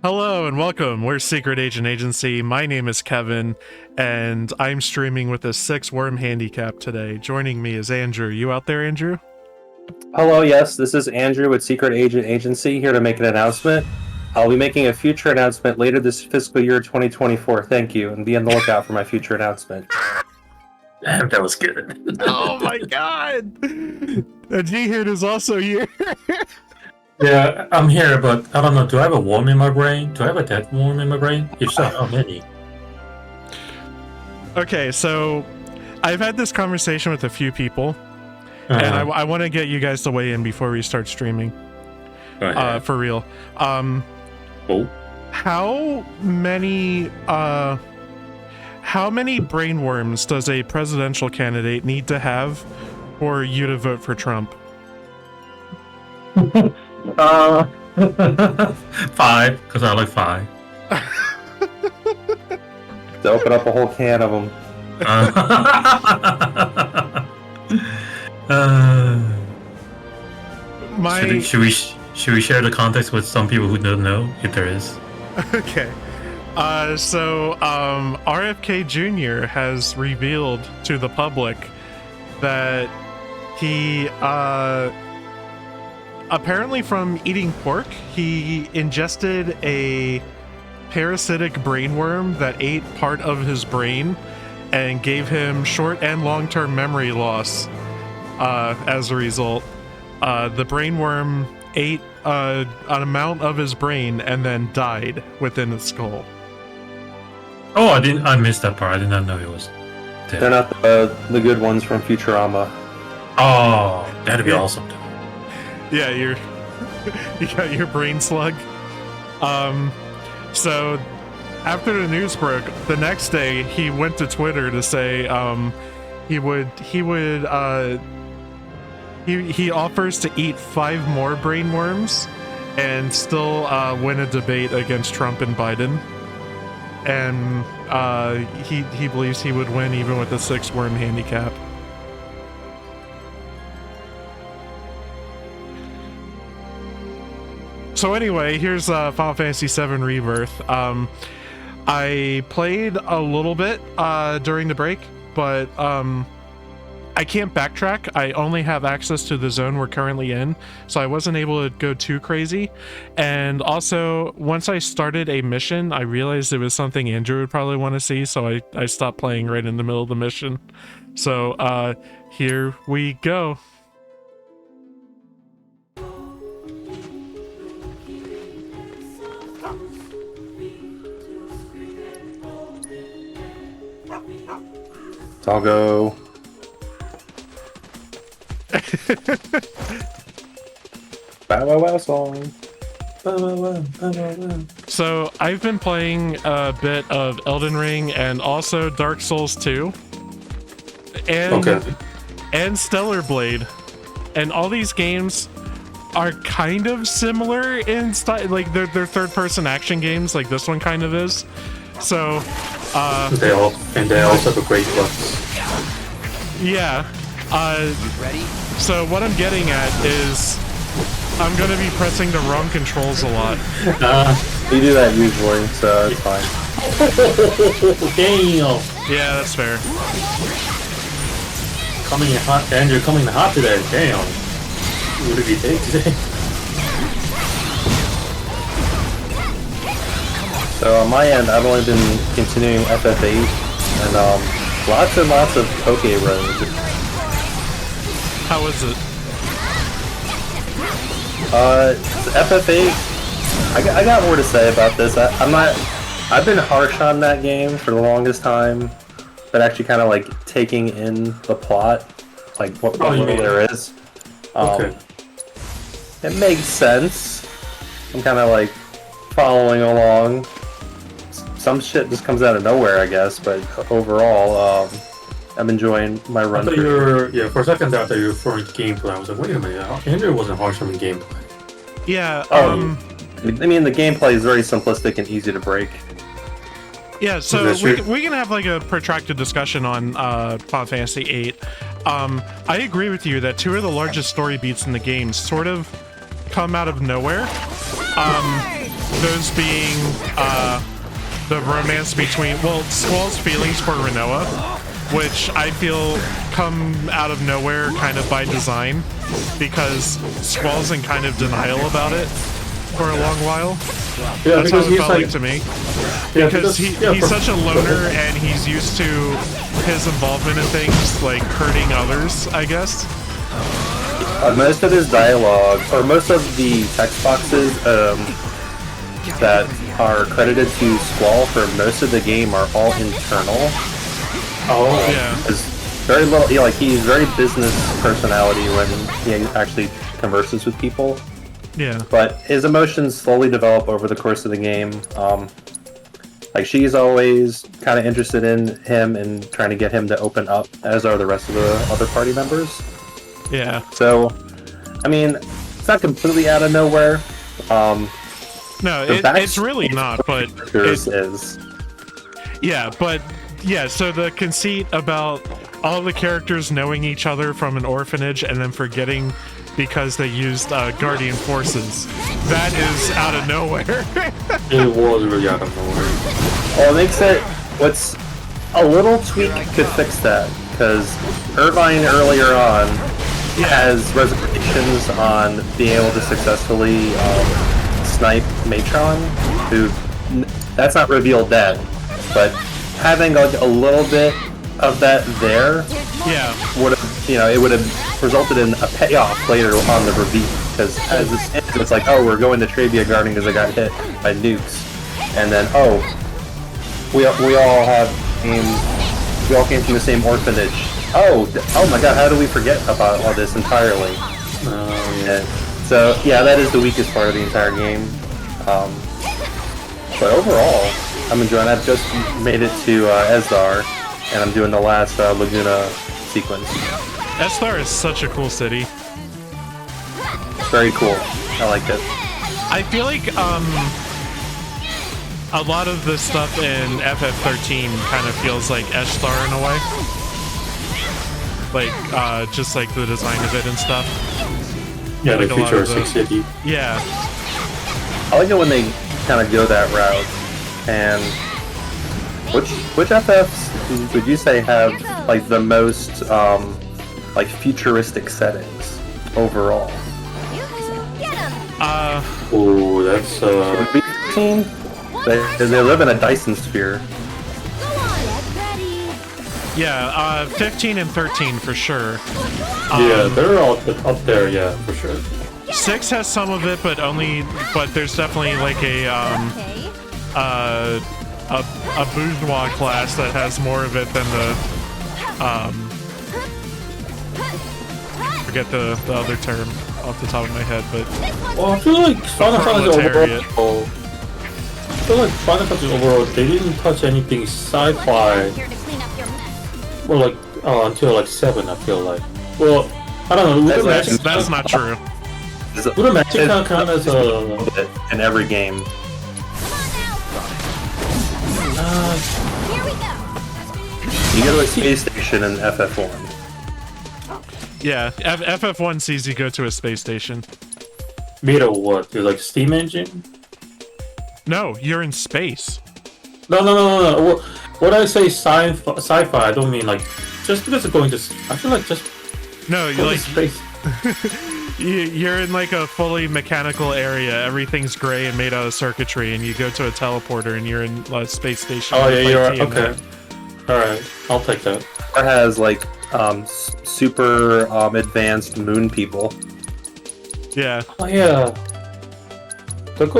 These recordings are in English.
Hello and welcome. We're Secret Agent Agency. My name is Kevin, and I'm streaming with a 6 worm handicap today. Joining me is Andrew. You out there, Andrew? Hello, yes, this is Andrew with Secret Agent Agency, here to make an announcement. I'll be making a future announcement later this fiscal year 2024. Thank you, and be on the lookout for my future announcement. Damn, that was good. Oh my god! Jihun is also here. Yeah, I'm here, but I don't know. Do I have a worm in my brain? Do I have a dead worm in my brain? If so, how many? Okay, so I've had this conversation with a few people, and I want to get you guys to weigh in before we start streaming. For real. How many brainworms does a presidential candidate need to have for you to vote for Trump? 5, because I like 5. To open up a whole can of them. Should we share the context with some people who don't know, if there is? Okay. So RFK Jr. has revealed to the public that he apparently from eating pork, he ingested a parasitic brainworm that ate part of his brain and gave him short and long-term memory loss as a result. The brainworm ate an amount of his brain and then died within his skull. Oh, I missed that part. I did not know it was dead. They're not the good ones from Futurama. Oh, that'd be awesome. Yeah, you got your brain slug. So after the news broke, the next day he went to Twitter to say he offers to eat 5 more brainworms and still win a debate against Trump and Biden. And he believes he would win even with a 6 worm handicap. So anyway, here's Final Fantasy VII Rebirth. I played a little bit during the break, but I can't backtrack. I only have access to the zone we're currently in, so I wasn't able to go too crazy. And also, once I started a mission, I realized it was something Andrew would probably want to see, so I stopped playing right in the middle of the mission. So here we go. I'll go. Bow wow wow song. Bow wow wow, bow wow wow. So I've been playing a bit of Elden Ring and also Dark Souls 2 and Stellar Blade, and all these games are kind of similar in style. Like they're third-person action games, like this one kind of is. So they also have a great looks. Yeah. So what I'm getting at is I'm gonna be pressing the wrong controls a lot. You do that usually, so it's fine. Damn. Yeah, that's fair. Coming in hot, Andrew. Coming in hot today. Damn. What did you take today? So on my end, I've only been continuing FF8 and lots and lots of Poke Road. How is it? FF8. I got more to say about this. I've been harsh on that game for the longest time, but actually kind of like taking in the plot, like what little there is. Okay. It makes sense. I'm kind of like following along. Some shit just comes out of nowhere, I guess, but overall, I'm enjoying my run. For a second I thought you were referring to gameplay. I was like, wait a minute, Andrew wasn't harsh on the gameplay. Yeah, I mean, the gameplay is very simplistic and easy to break. Yeah, so we can have like a protracted discussion on Final Fantasy VIII. I agree with you that 2 of the largest story beats in the game sort of come out of nowhere. those being the romance between, well, Squall's feelings for Renoa, which I feel come out of nowhere kind of by design, because Squall's in kind of denial about it for a long while. Yeah, that's how it felt like to me. Yeah, Because he's such a loner, and he's used to his involvement in things like hurting others, I guess. Most of his dialogue, or most of the text boxes that are credited to Squall for most of the game are all internal. Oh, Yeah. There's very little, he's very business personality when he actually converses with people. Yeah. But his emotions slowly develop over the course of the game. Like, she's always kind of interested in him and trying to get him to open up, as are the rest of the other party members. Yeah. So, I mean, it's not completely out of nowhere. No, it's really not, but is. Yeah, but yeah, so the conceit about all the characters knowing each other from an orphanage and then forgetting because they used Guardian forces, that is out of nowhere. it was really out of nowhere. Well, it makes it, what's a little tweak could fix that, because Irvine earlier on has reservations on being able to successfully snipe Matron, who, that's not revealed then, but having like a little bit of that there Yeah. would have, it would have resulted in a payoff later on the reveal, because as it ends, it's like, oh, we're going to Trabia Garden because I got hit by nukes, and then, oh, we all came from the same orphanage. Oh my god, how do we forget about all this entirely? And so, yeah, that is the weakest part of the entire game. But overall, I'm enjoying it. I've just made it to Esdar, and I'm doing the last Laguna sequence. Esthar is such a cool city. Very cool. I like it. I feel like a lot of the stuff in FF13 kind of feels like Esthar in a way. Like, just like the design of it and stuff. Yeah, like the a lot of futuristic city. Yeah. I like it when they kind of go that route. And which FFs would you say have like the most like futuristic settings overall? Oh, that's Would it be 15? They live in a Dyson sphere. Yeah, 15 and 13 for sure. yeah, they're all up there, yeah, for sure. 6 has some of it, but there's definitely like a bourgeois class that has more of it than the forget the other term off the top of my head, but Well, I feel like Final Fantasy proletariat. overall, they didn't touch anything sci-fi. Well, like until like 7, I feel like. Well, I don't know. that's not true. Would a magic count as a in every game? You go to a space station in FF1. Yeah, FF1 sees you go to a space station. made of what? You're like steam engine? No, you're in space. No. When I say sci-fi, I don't mean like just because it's going to. I feel like just No, you're like space. you're in like a fully mechanical area. Everything's gray and made out of circuitry, and you go to a teleporter, and you're in a space station. Oh and yeah, play you're right. TNA. Okay. All right, I'll take that. It has like super advanced moon people. Yeah. Oh yeah. That's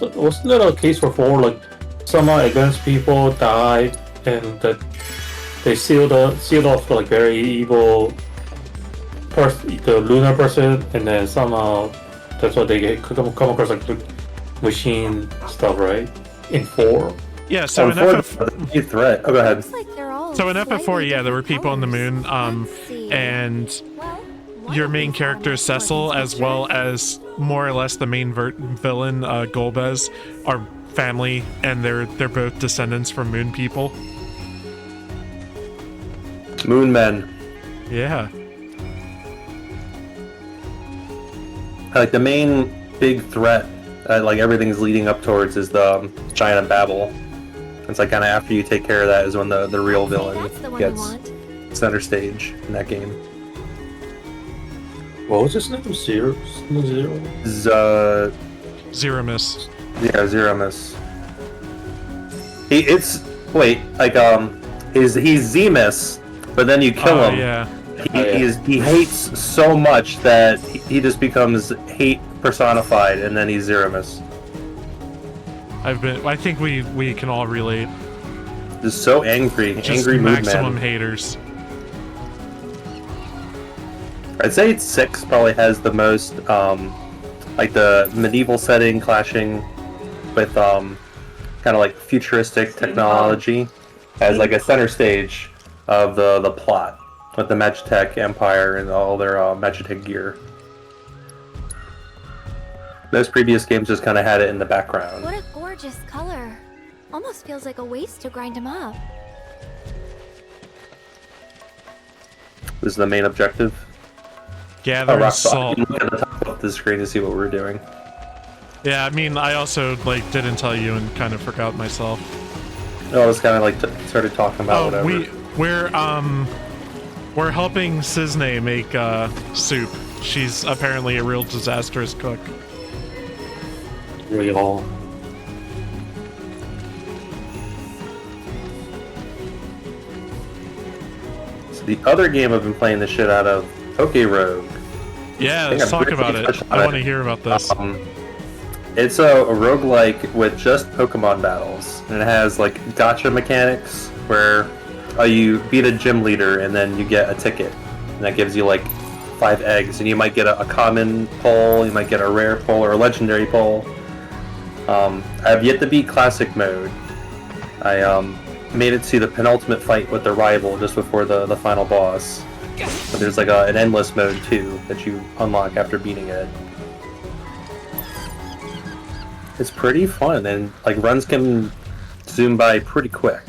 wasn't that a case before? Like some advanced people died, and that they sealed off like very evil the lunar person, and then somehow that's what they come across like the machine stuff, right? In 4. Yeah, so in the threat. Oh, go ahead. So in FF4, yeah, there were people on the moon, and your main character Cecil, as well as more or less the main villain Golbez, are family, and they're both descendants from moon people. Moon men. Yeah. Like the main big threat like everything's leading up towards is the Giant of Babel. It's like kind of after you take care of that is when the real villain gets center stage in that game. What was his name? Zero? Zeramis. Yeah, Zeramis. He's Zemus, but then you kill him. Yeah. He hates so much that he just becomes hate personified, and then he's Zeramis. I think we can all relate. Just so angry, Just angry mood maximum man. haters. I'd say it's 6 probably has the most, like the medieval setting clashing with kind of like futuristic technology as like a center stage of the plot with the Magitech Empire and all their Magitech gear. Those previous games just kind of had it in the background. What a gorgeous color. Almost feels like a waste to grind them up. This is the main objective. Gather Rock salt. You can look at the top of the screen to see what we're doing. Yeah, I mean, I also like didn't tell you and kind of forgot myself. No, I was kind of like started talking about whatever. We're helping Cisne make soup. She's apparently a real disastrous cook. Real. So the other game I've been playing the shit out of, Poke Rogue. Yeah, think let's I've talk briefly about it. touched on I it. want to hear about this. It's a roguelike with just Pokemon battles, and it has like gacha mechanics where you beat a gym leader and then you get a ticket, and that gives you like 5 eggs, and you might get a common pole, you might get a rare pole or a legendary pole. I have yet to beat classic mode. I made it to the penultimate fight with the rival just before the final boss. But there's like an endless mode too that you unlock after beating it. It's pretty fun, and like runs can zoom by pretty quick.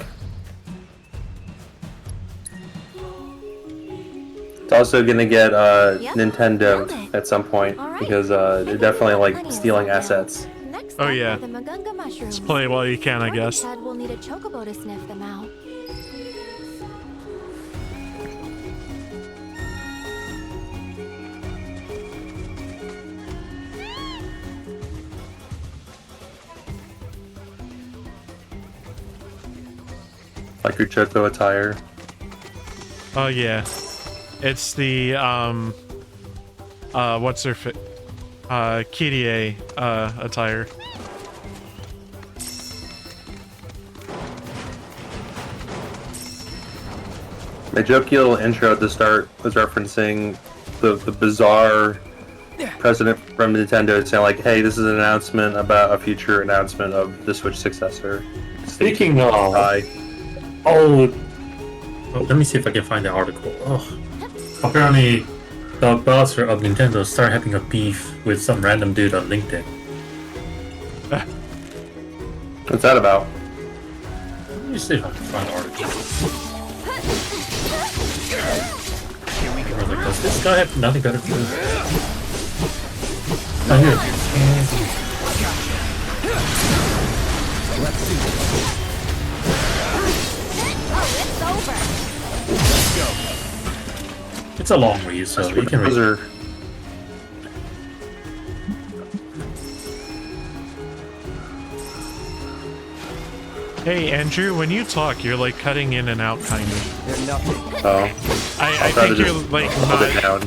It's also gonna get Nintendo at some point because they're definitely like stealing assets. Next Oh, up yeah. are the Gongaga mushrooms. Let's play while you can, I Marty guess. said we'll need a chocobo to sniff them out. Like your Choco attire. Oh yeah, it's the what's their Kirie attire. My jokey little intro at the start was referencing the bizarre president from Nintendo saying like, "Hey, this is an announcement about a future announcement of the Switch successor." Speaking of, let me see if I can find the article. Oh, apparently, the browser of Nintendo started having a beef with some random dude on LinkedIn. What's that about? Let me see if I can find the article. Does this guy have nothing better to do? Oh, here. It's a long read, so you can read. Browser. Hey Andrew, when you talk, you're like cutting in and out, kind of. Oh, I try to think you're just like hold it not. down.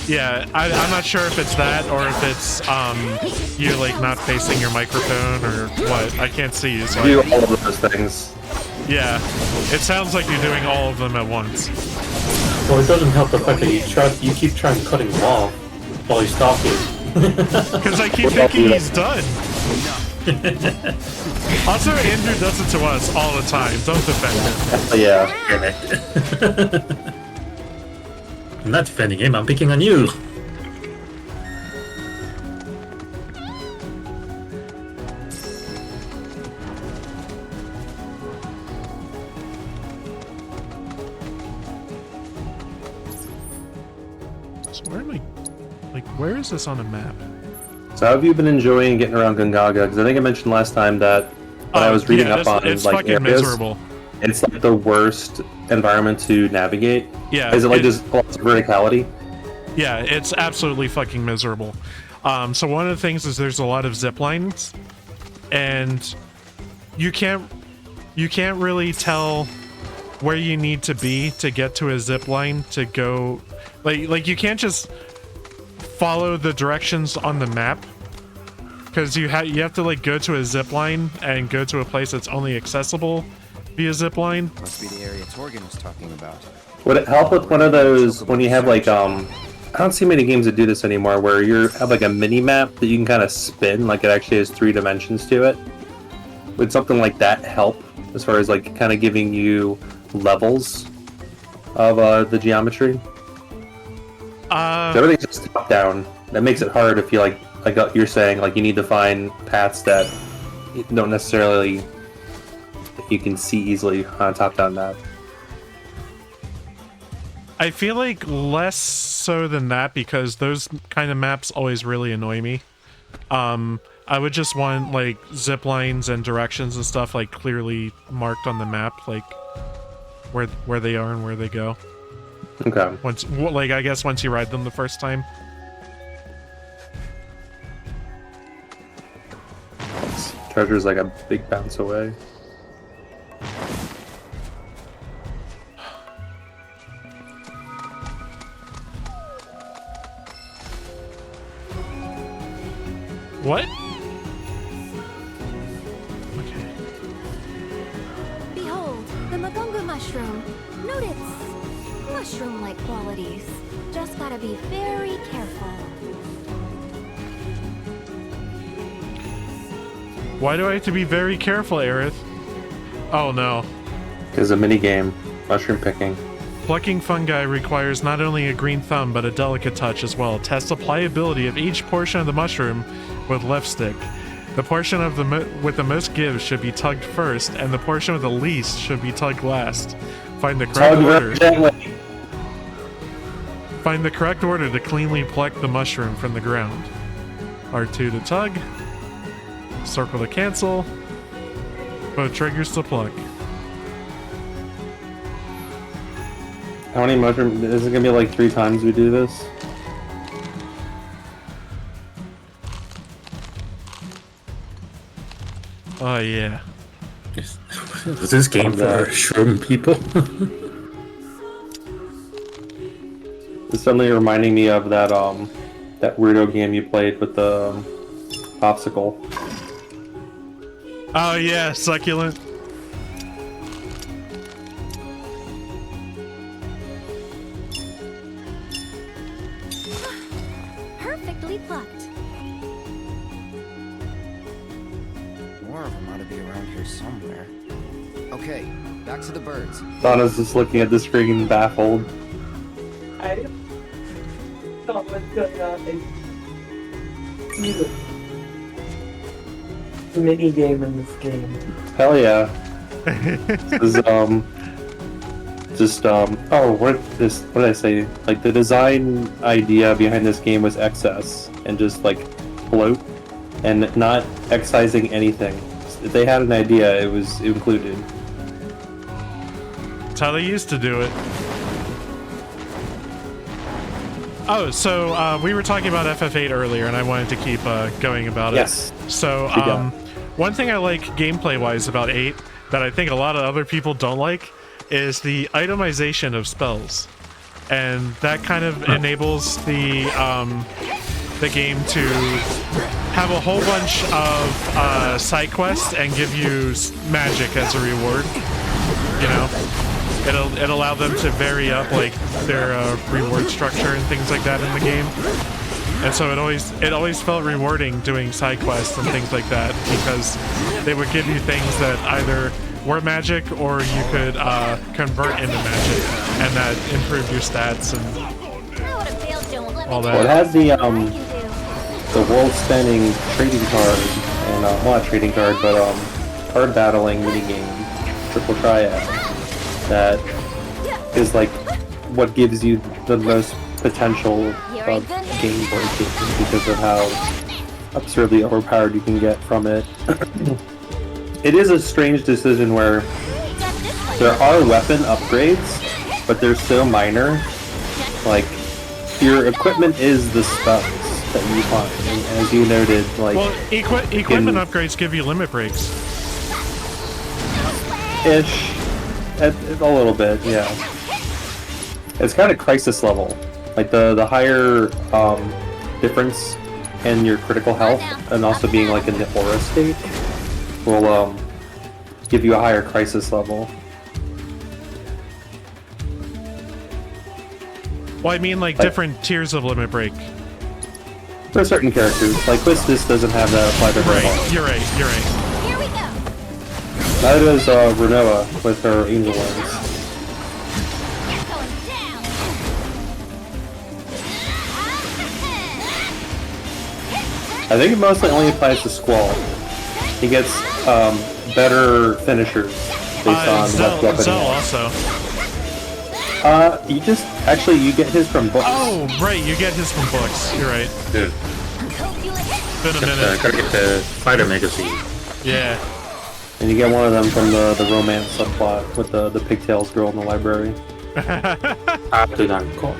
Yeah, I'm not sure if it's that or if it's you're like not facing your microphone or what. I can't see you, so Do all of those things. yeah, it sounds like you're doing all of them at once. Well, it doesn't help the fact that you keep trying cutting him off while he's talking. Because I keep thinking he's done. Also, Andrew does it to us all the time. Don't defend him. Yeah. I'm not defending him, I'm picking on you. So where am I? Like, where is this on a map? So how have you been enjoying getting around Gongaga? Because I think I mentioned last time that when I was reading up on it's like fucking areas, miserable. it's like the worst environment to navigate. Yeah. Is it like just lots of verticality? Yeah, it's absolutely fucking miserable. So one of the things is there's a lot of zip lines, and you can't really tell where you need to be to get to a zip line to go. Like you can't just follow the directions on the map, because you have to like go to a zip line and go to a place that's only accessible via zip line. Must be the area Torgen was talking about. Would it help with one of those when you have like I don't see many games that do this anymore, where you have like a mini map that you can kind of spin, like it actually has 3 dimensions to it? Would something like that help as far as like kind of giving you levels of the geometry? Everything's just top down. That makes it hard if you like you're saying, like you need to find paths that don't necessarily that you can see easily on a top down map. I feel like less so than that, because those kind of maps always really annoy me. I would just want like zip lines and directions and stuff like clearly marked on the map, like where they are and where they go. Okay. I guess once you ride them the first time. Treasure's like a big bounce away. What? Okay. Behold, the Magonga mushroom. Note its mushroom-like qualities. Just gotta be very careful. Why do I have to be very careful, Aerith? Oh no. Because a mini game, mushroom picking. Plucking fungi requires not only a green thumb, but a delicate touch as well. Test the pliability of each portion of the mushroom with left stick. The portion of with the most give should be tugged first, and the portion with the least should be tugged last. Find the correct order. Find the correct order to cleanly pluck the mushroom from the ground. R2 to tug. Circle to cancel. Both triggers to pluck. How many mushrooms? Is it gonna be like 3 times we do this? Oh yeah. Is this game for shroom people? It's suddenly reminding me of that that weirdo game you played with the popsicle. Oh yeah, succulent. Perfectly plucked. More of them ought to be around here somewhere. Okay, back to the birds. Donna's just looking at the screen, baffled. I don't know what's going on. It's a mini game in this game. Hell yeah. This is what did I say? Like the design idea behind this game was excess and just like float and not excising anything. If they had an idea, it was included. That's how they used to do it. Oh, so we were talking about FF8 earlier, and I wanted to keep going about it. Yes. So one thing I like gameplay-wise about 8 that I think a lot of other people don't like is the itemization of spells, and that kind of enables the game to have a whole bunch of side quests and give you magic as a reward. You know, it'll allow them to vary up like their reward structure and things like that in the game. And so it always felt rewarding doing side quests and things like that, because they would give you things that either were magic or you could convert into magic, and that improved your stats and all that. Well, it has the world-spanning trading card and well, not trading card, but card battling minigame, Triple Triad, that is like what gives you the most potential of game breaking because of how absurdly overpowered you can get from it. It is a strange decision where there are weapon upgrades, but they're so minor. Like, your equipment is the spells that you find, and as you noted, like... Well, equipment upgrades give you limit breaks. Ish. A little bit, yeah. It's kind of crisis level. Like, the higher difference in your critical health, and also being like in the aura state, will give you a higher crisis level. Well, I mean, like different tiers of limit break. For certain characters, like Quistis doesn't have that applied to her at all. Right, you're right, you're right. Here we go. Neither does Renoa with her angel wings. You're going down. I think it mostly only applies to Squall. He gets better finishers based on what weapon he Zell has. also. You just you get his from books. Oh, right, you get his from books. You're right. Dude, Been a minute. gotta get the fighter magazine. Yeah. And you get one of them from the romance subplot with the pigtails girl in the library. I do not recall.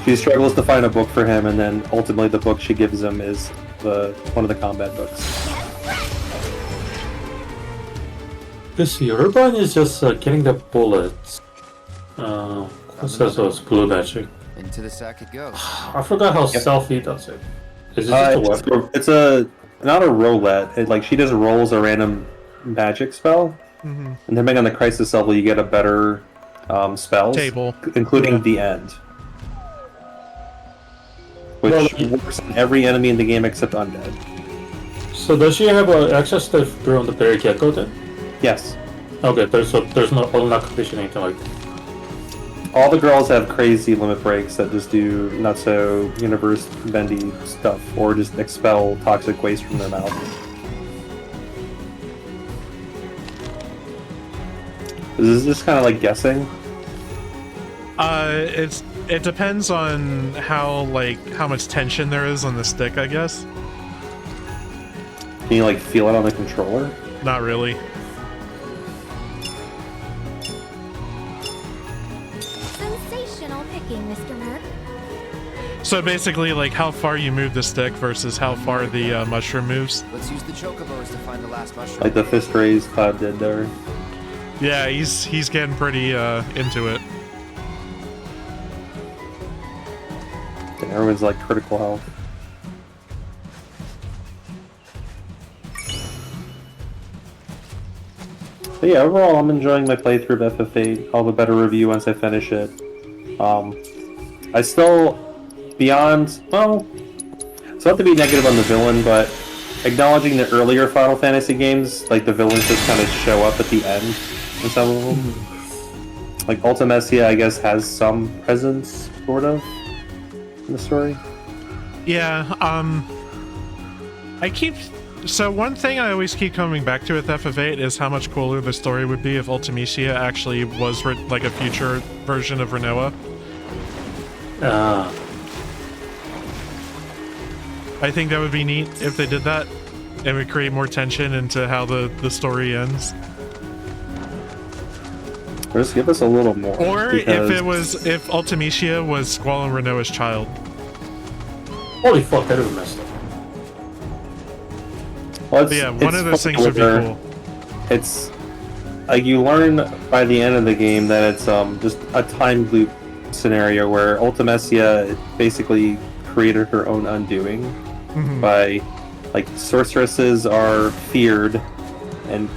She struggles to find a book for him, and then ultimately the book she gives him is one of the combat books. This Urban is just getting the bullets. What's that? So it's blue magic. Into the sack it goes. I forgot how Selfie does it. Is it just a weapon? It's not a roulette. She just rolls a random magic spell, and depending on the crisis level, you get a better spells Table. including the end, which works on every enemy in the game except undead. So does she have access to during the very get-go then? Yes, Okay, there's no unlock condition or anything like that. all the girls have crazy limit breaks that just do not so universe bendy stuff, or just expel toxic waste from their mouth. Is this just kind of like guessing? It depends on how much tension there is on the stick, I guess. Can you like feel it on the controller? Not really. Sensational picking, Mr. Merc. So basically, like how far you move the stick versus how far the mushroom moves. Let's use the chocobos to find the last mushroom. Like the fist raise Cloud did there. Yeah, he's getting pretty into it. And everyone's like critical health. But yeah, overall, I'm enjoying my playthrough of FF8. I'll have a better review once I finish it. I still, beyond, well, it's not to be negative on the villain, but acknowledging the earlier Final Fantasy games, like the villains just kind of show up at the end in some of them. Like Ultimecia, I guess, has some presence, sort of, in the story. Yeah, So one thing I always keep coming back to with FF8 is how much cooler the story would be if Ultimecia actually was like a future version of Renoa. I think that would be neat if they did that. It would create more tension into how the story ends. Or just give us a little more. Or because... if Ultimecia was Squall and Renoa's child. Holy fuck, that is messed up. Well, But yeah, one of those things would be cool. It's like you learn by the end of the game that it's just a time loop scenario where Ultimecia basically created her own undoing by like sorceresses are feared and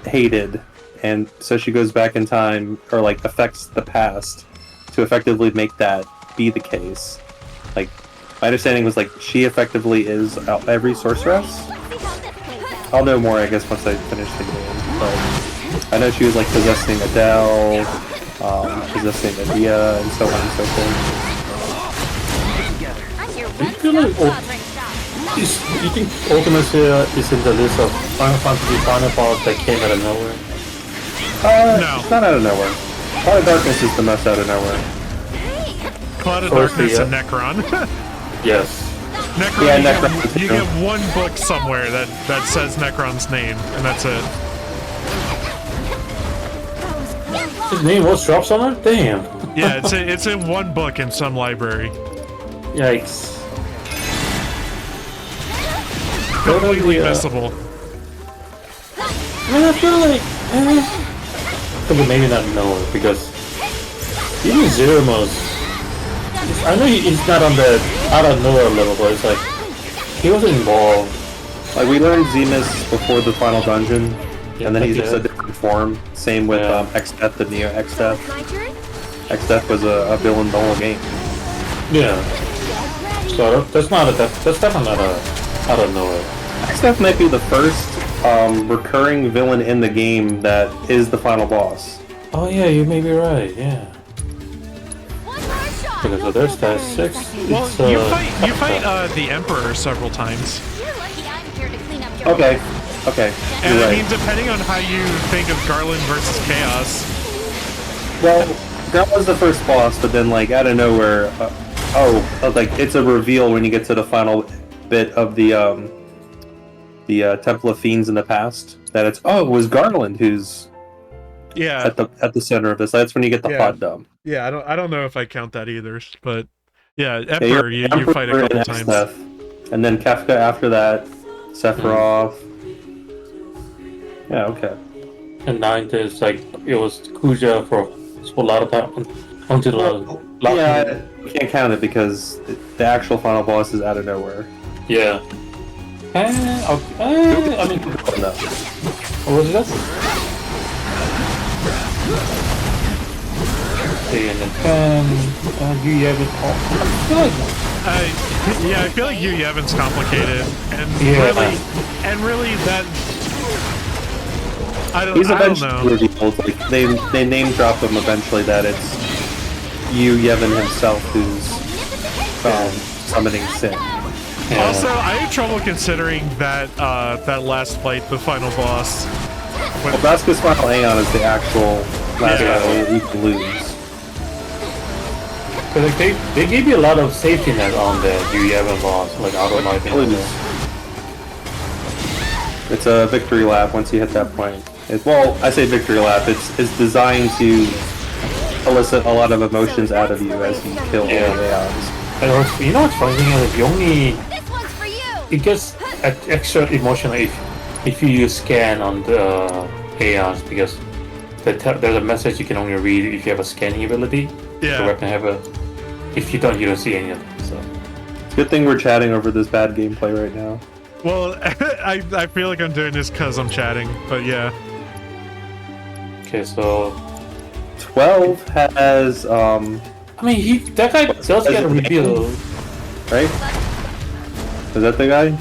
hated, and so she goes back in time or like affects the past to effectively make that be the case. Like my understanding was like she effectively is every sorceress. I'll know more, I guess, once I finish the game. But I know she was like possessing Adele, possessing Adia, and so on and so forth. Do you think Ultimecia is in the list of Final Fantasy Final Boss that came out of nowhere? No. It's not out of nowhere. Cloud of Darkness is the most out of nowhere. Cloud of Of course, Darkness yeah. and Necron. Yes. Necron, Yeah, you, Necron get, you too. get one book somewhere that says Necron's name, and that's it. His name was dropped somewhere? Damn. Yeah, it's in one book in some library. Yikes. Completely missable. I mean, I feel like... Okay, maybe not Noah, because... Even Zeromo's... I know he's not on the out of nowhere level, but it's like... He wasn't involved. Like, we learned Zemus before the final dungeon, Yeah, and then he's yeah. just a different form. Same with Yeah. X-Death, the Neo X-Death. My turn? X-Death was a villain the whole game. Yeah. So that's definitely not a out of nowhere. X-Death might be the first recurring villain in the game that is the final boss. Oh yeah, you may be right, yeah. One more shot. Okay, so there's that 6. Well, It's, you fight the Emperor several times. You're lucky I'm here to clean up your Okay, okay, And you're I right. mean, depending on how you think of Garland versus Chaos, Well, that was the first boss, but then, like, out of nowhere, like, it's a reveal when you get to the final bit of the Temple of Fiends in the past, that it was Garland who's yeah, at the center of this. That's when you get the Yeah. hot dumb. yeah. I don't know if I count that either, but yeah, Yeah, Emperor, you fight a Emperor couple and times. X-Death. And then Kefka after that, Sephiroth. Yeah, okay. and 9 is like it was Kuja for a lot of time until Yeah, you can't count it because the actual final boss is out of nowhere. yeah. I mean, No. what was that? Okay, and then 10. You have it all. I feel like Yu Yevon's complicated, and Yeah. really that I don't He's know. eventually revealed. Like, they name drop him eventually that it's Yu Yevon himself who's summoning Sin. Yeah. Also, I have trouble considering that that last fight, the final boss. Well, Basca's final Aeon is the actual last Yeah. battle you can lose. But like they gave you a lot of safety net on the Yu Yevon boss, like auto knifing. It's a victory lap once you hit that point. Well, I say victory lap. It's designed to elicit a lot of emotions out of you as you kill all the Aeons. And also, you know what's funny thing is, you only This one's for you. it gets extra emotional if you use scan on the Aeons, because there's a message you can only read if you have a scanning ability. The Yeah, weapon have a. If you don't see any of them. So It's a good thing we're chatting over this bad gameplay right now. well, I feel like I'm doing this because I'm chatting, but yeah. okay, so 12 has I mean that guy does get a reveal. right? Is that the guy?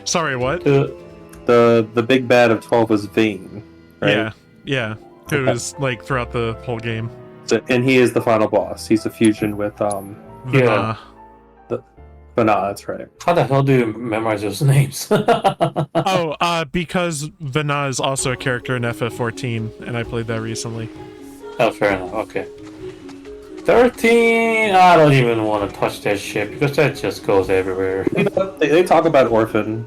Sorry, what? The big bad of 12 was Vane, right? Yeah. Who was like throughout the whole game. So, and he is the final boss. He's a fusion with Yeah. Vana, that's right. How the hell do you memorize those names? Because Vana is also a character in FF14, and I played that recently. Oh, fair enough. Okay. 13. I don't even want to touch that shit because that just goes everywhere. They talk about Orphan,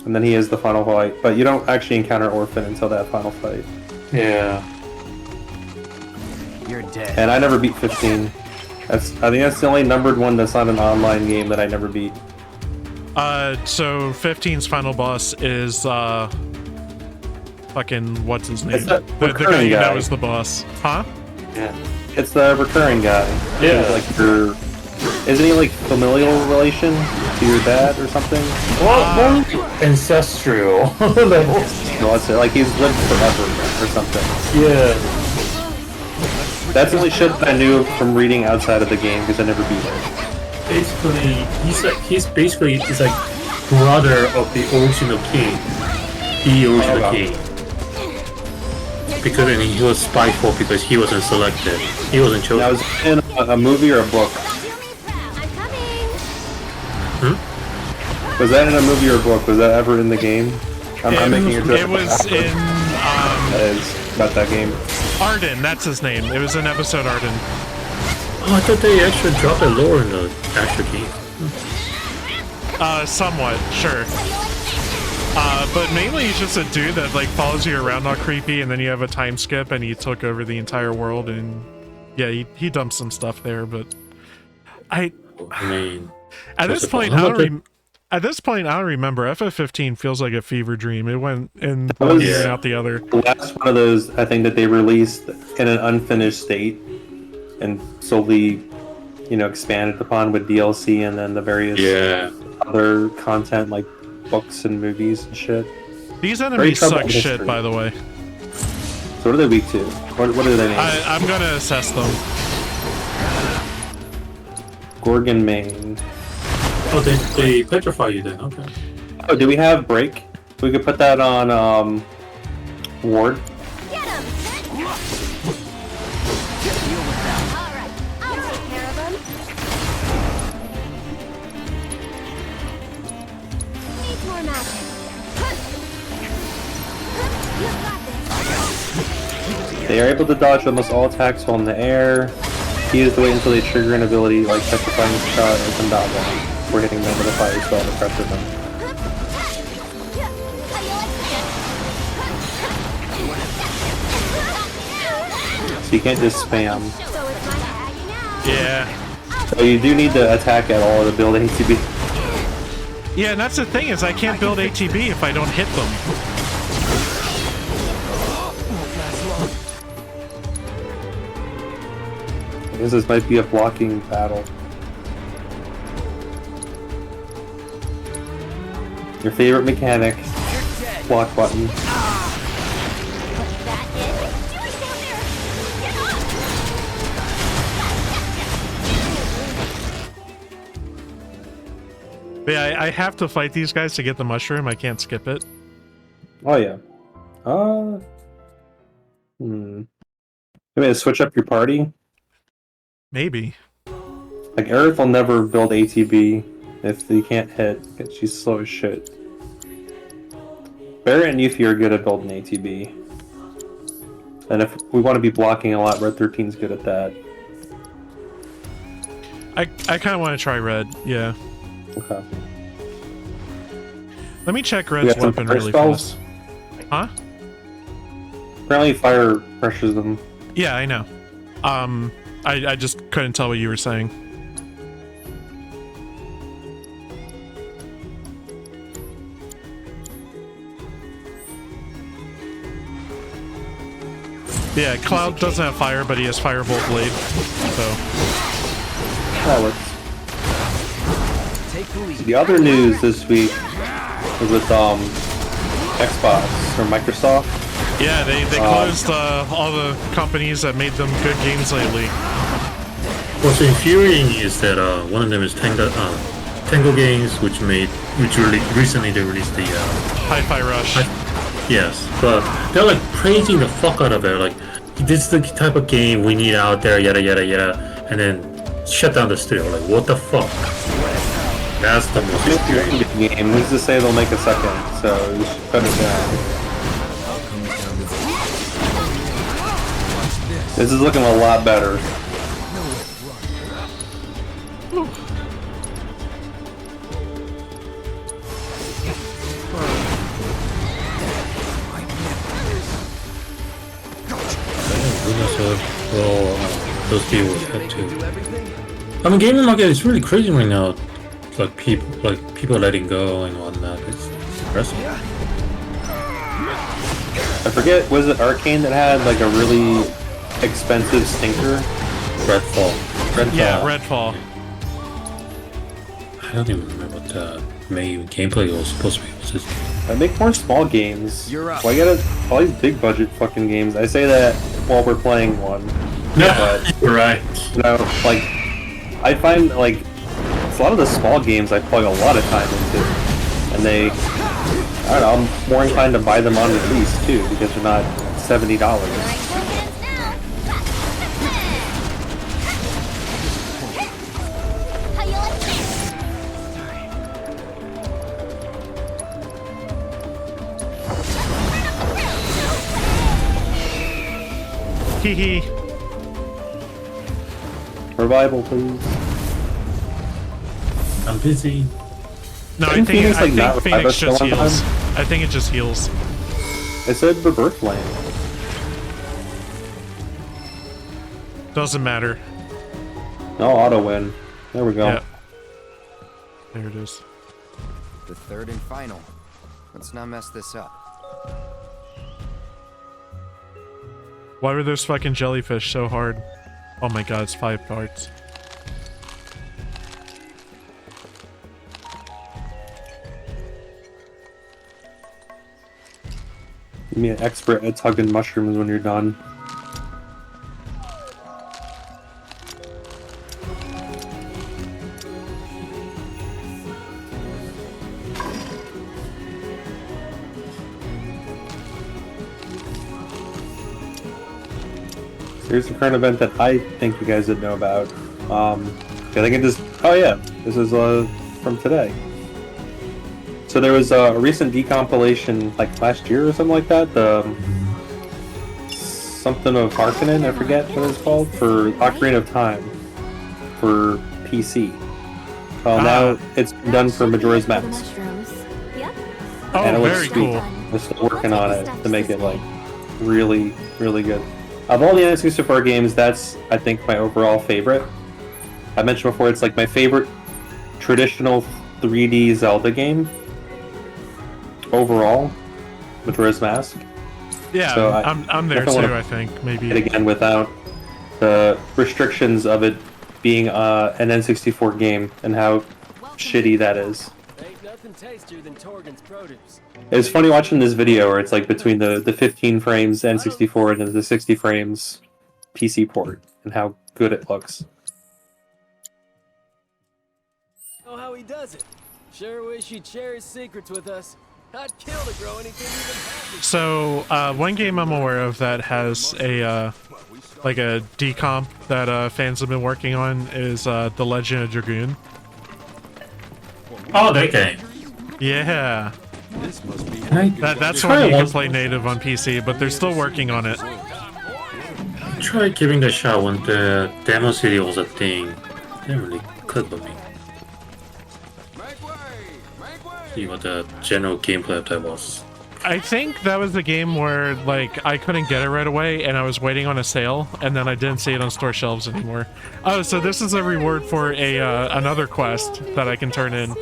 and then he is the final fight, but you don't actually encounter Orphan until that final fight. Yeah. You're dead. And I never beat 15. I think that's the only numbered one that's not an online game that I never beat. So 15's final boss is fucking what's his name? It's that The guy recurring you know guy. is the boss, huh? Yeah. It's the recurring guy. Yeah. He's like your, isn't he like familial relation to your dad or something? Well, ancestral level. No, let's say like he's lived forever or something. Yeah. That's the only shit that I knew from reading outside of the game because I never beat it. Basically, he's basically like brother of the original king, the original king. Because I mean, he was spiteful because he wasn't selected, he wasn't chosen. Now, was it in a movie or a book? I'm coming. Was that in a movie or a book? Was that ever in the game? I'm making a joke. It was in That is about that game. Arden, that's his name. It was in episode Arden. Oh, I thought they actually dropped a lore in the actual game. Somewhat, sure. But mainly he's just a dude that like follows you around all creepy, and then you have a time skip and he took over the entire world, and yeah, he dumped some stuff there, but I mean, at this point I don't remember. FF15 feels like a fever dream. It went in one ear and out the other. The last one of those, I think, that they released in an unfinished state and slowly, you know, expanded upon with DLC and then the various other content like books and movies and shit. These enemies suck shit, by the way. So what are they weak to? What are they named? I'm gonna assess them. Gorgon Main. Oh, they petrify you then, okay. Oh, do we have break? We could put that on ward. Get him! Alright, I'll take care of him. Needs more magic. You've got this. They are able to dodge almost all attacks while in the air. He is to wait until they trigger an ability like petrifying shot or come down one. We're hitting them with a fire spell to pressure them. So you can't just spam. Yeah. So you do need to attack at all to build ATB. Yeah, and that's the thing, is I can't build ATB if I don't hit them. I guess this might be a blocking battle. Your favorite mechanic, block button. But yeah, I have to fight these guys to get the mushroom. I can't skip it. Oh yeah. Maybe switch up your party. Maybe. Like Aerith will never build ATB if you can't hit, because she's slow as shit. Barrett and Yuffie are good at building ATB. And if we want to be blocking a lot, Red 13's good at that. I kind of want to try red, yeah. Okay. Let me check red's weapon really fast. Huh? Apparently fire pressures them. Yeah, I know. I just couldn't tell what you were saying. Yeah, Cloud doesn't have fire, but he has Firebolt Blade, so... That works. The other news this week was with Xbox or Microsoft. Yeah, they closed all the companies that made them good games lately. What's infuriating is that one of them is Tango Games, which recently they released the Hi-Fi Rush. Yes, but they're like praising the fuck out of it, like this is the type of game we need out there, yada yada yada, and then shut down the studio. Like, what the fuck? That's the most infuriating game. Who's to say they'll make a second? So you should cut it down. This is looking a lot better. Those people had to. I mean, gaming market is really crazy right now. Like people letting go and whatnot. It's impressive. I forget, was it Arcane that had like a really expensive stinker? Redfall. Yeah, Redfall. I don't even remember what the main gameplay was supposed to be. Was just... I make more small games. Why get all these big budget fucking games? I say that while we're playing one. Yeah, but, right. You know, like, I find like a lot of the small games I plug a lot of time into, and they, I don't know, I'm more inclined to buy them on release too because they're not $70. Hee. Revival, please. I'm busy. No, I Didn't think Phoenix, like, I not think revive Phoenix us just the one heals. time? I think it just heals. It said Rebirth Land. Doesn't matter. No, auto win. There we go. Yeah. There it is. The third and final. Let's not mess this up. Why were those fucking jellyfish so hard? Oh my god, it's 5 parts. Give me an expert at tugging mushrooms when you're done. Here's the current event that I think you guys didn't know about. I think it just... Oh yeah, this is from today. So there was a recent decompilation, like last year or something like that. The something of Harkonnen, I forget what it's called, for Ocarina of Time for PC. Well, now it's done for Majora's Mask. Yep. And it Oh, looks very sweet. cool. We're still working on it to make it like really, really good. Of all the N64 games, that's I think my overall favorite. I mentioned before it's like my favorite traditional 3D Zelda game. Overall, Majora's Mask. Yeah, So I'm there definitely too, wanna I think. Maybe. it again without the restrictions of it being an N64 game and how shitty that is. Ain't nothing tastier than Torgan's produce. It's funny watching this video where it's like between the 15 frames N64 and the 60 frames PC port and how good it looks. Oh, how he does it. Sure wish he'd share his secrets with us. I'd kill to grow anything even happy. So, one game I'm aware of that has a, like a decomp that fans have been working on is The Legend of Dragoon. Oh, that game. Yeah. Can I That's try one you can once? play native on PC, but they're still working on it. Try giving it a shot when the demo CD was a thing. Didn't really click with me. See what the general gameplay of that was. I think that was the game where, like, I couldn't get it right away, and I was waiting on a sale, and then I didn't see it on store shelves anymore. Oh, so this is a reward for a another quest that I can turn in,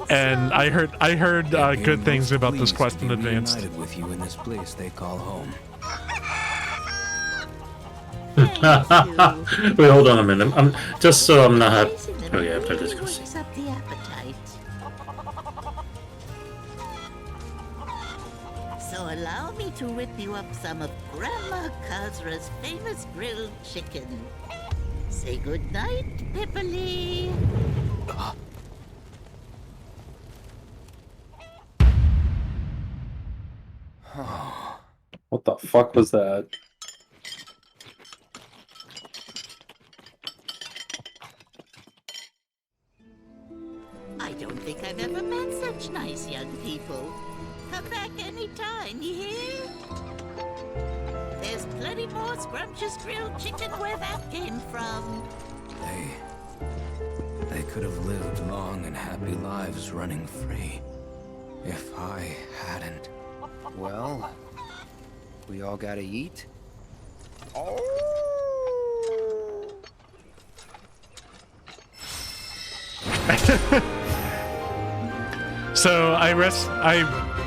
and I heard good things about this quest in advance. United with you in this place they call home. Wait, hold on a minute. I'm just so I'm not really after this. Works up the appetite. So allow me to whip you up some of Grandma Kazra's famous grilled chicken. Say goodnight, Pipperly. What the fuck was that? I don't think I've ever met such nice young people. Come back anytime, you hear? There's plenty more scrumptious grilled chicken where that came from. They could have lived long and happy lives running free. If I hadn't. Well, we all gotta eat. So I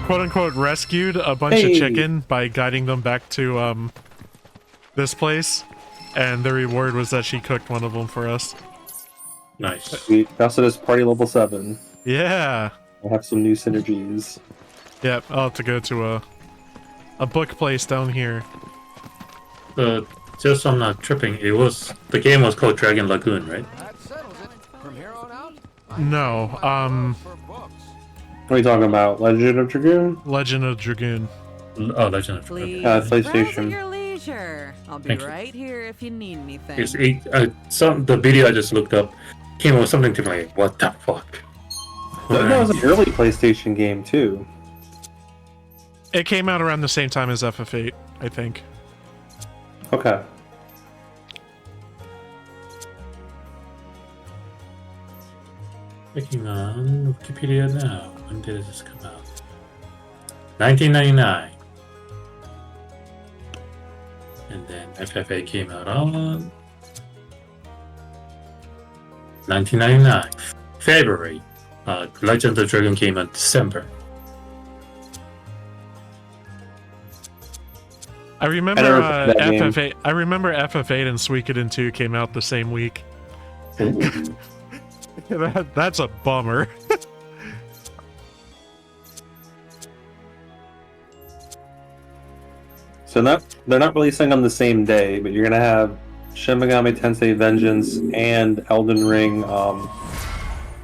quote unquote rescued a bunch of chicken by guiding them back to this place, and the reward was that she cooked one of them for us. Nice. Sweet. Also, this party level 7. Yeah. We'll have some new synergies. Yep. I'll have to go to a book place down here. Just so I'm not tripping, the game was called Dragon Lagoon, right? That settles it. From here on out, No. for books. What are you talking about? Legend of Dragoon? Legend of Dragoon. Oh, Legend of Please, Dragoon. browse at PlayStation. your leisure. I'll be Thank you. right here if you need anything. It's the video I just looked up came up with something to me like, what the fuck? That was an early PlayStation game, too. It came out around the same time as FF8, I think. Okay. Clicking on Wikipedia now. When did this come out? 1999. And then FFA came out on 1999. February. Legend of the Dragon came out December. I remember FF8. I remember FF8 and Suikoden 2 came out the same week. That's a bummer. So they're not releasing on the same day, but you're gonna have Shin Megami Tensei Vengeance and Elden Ring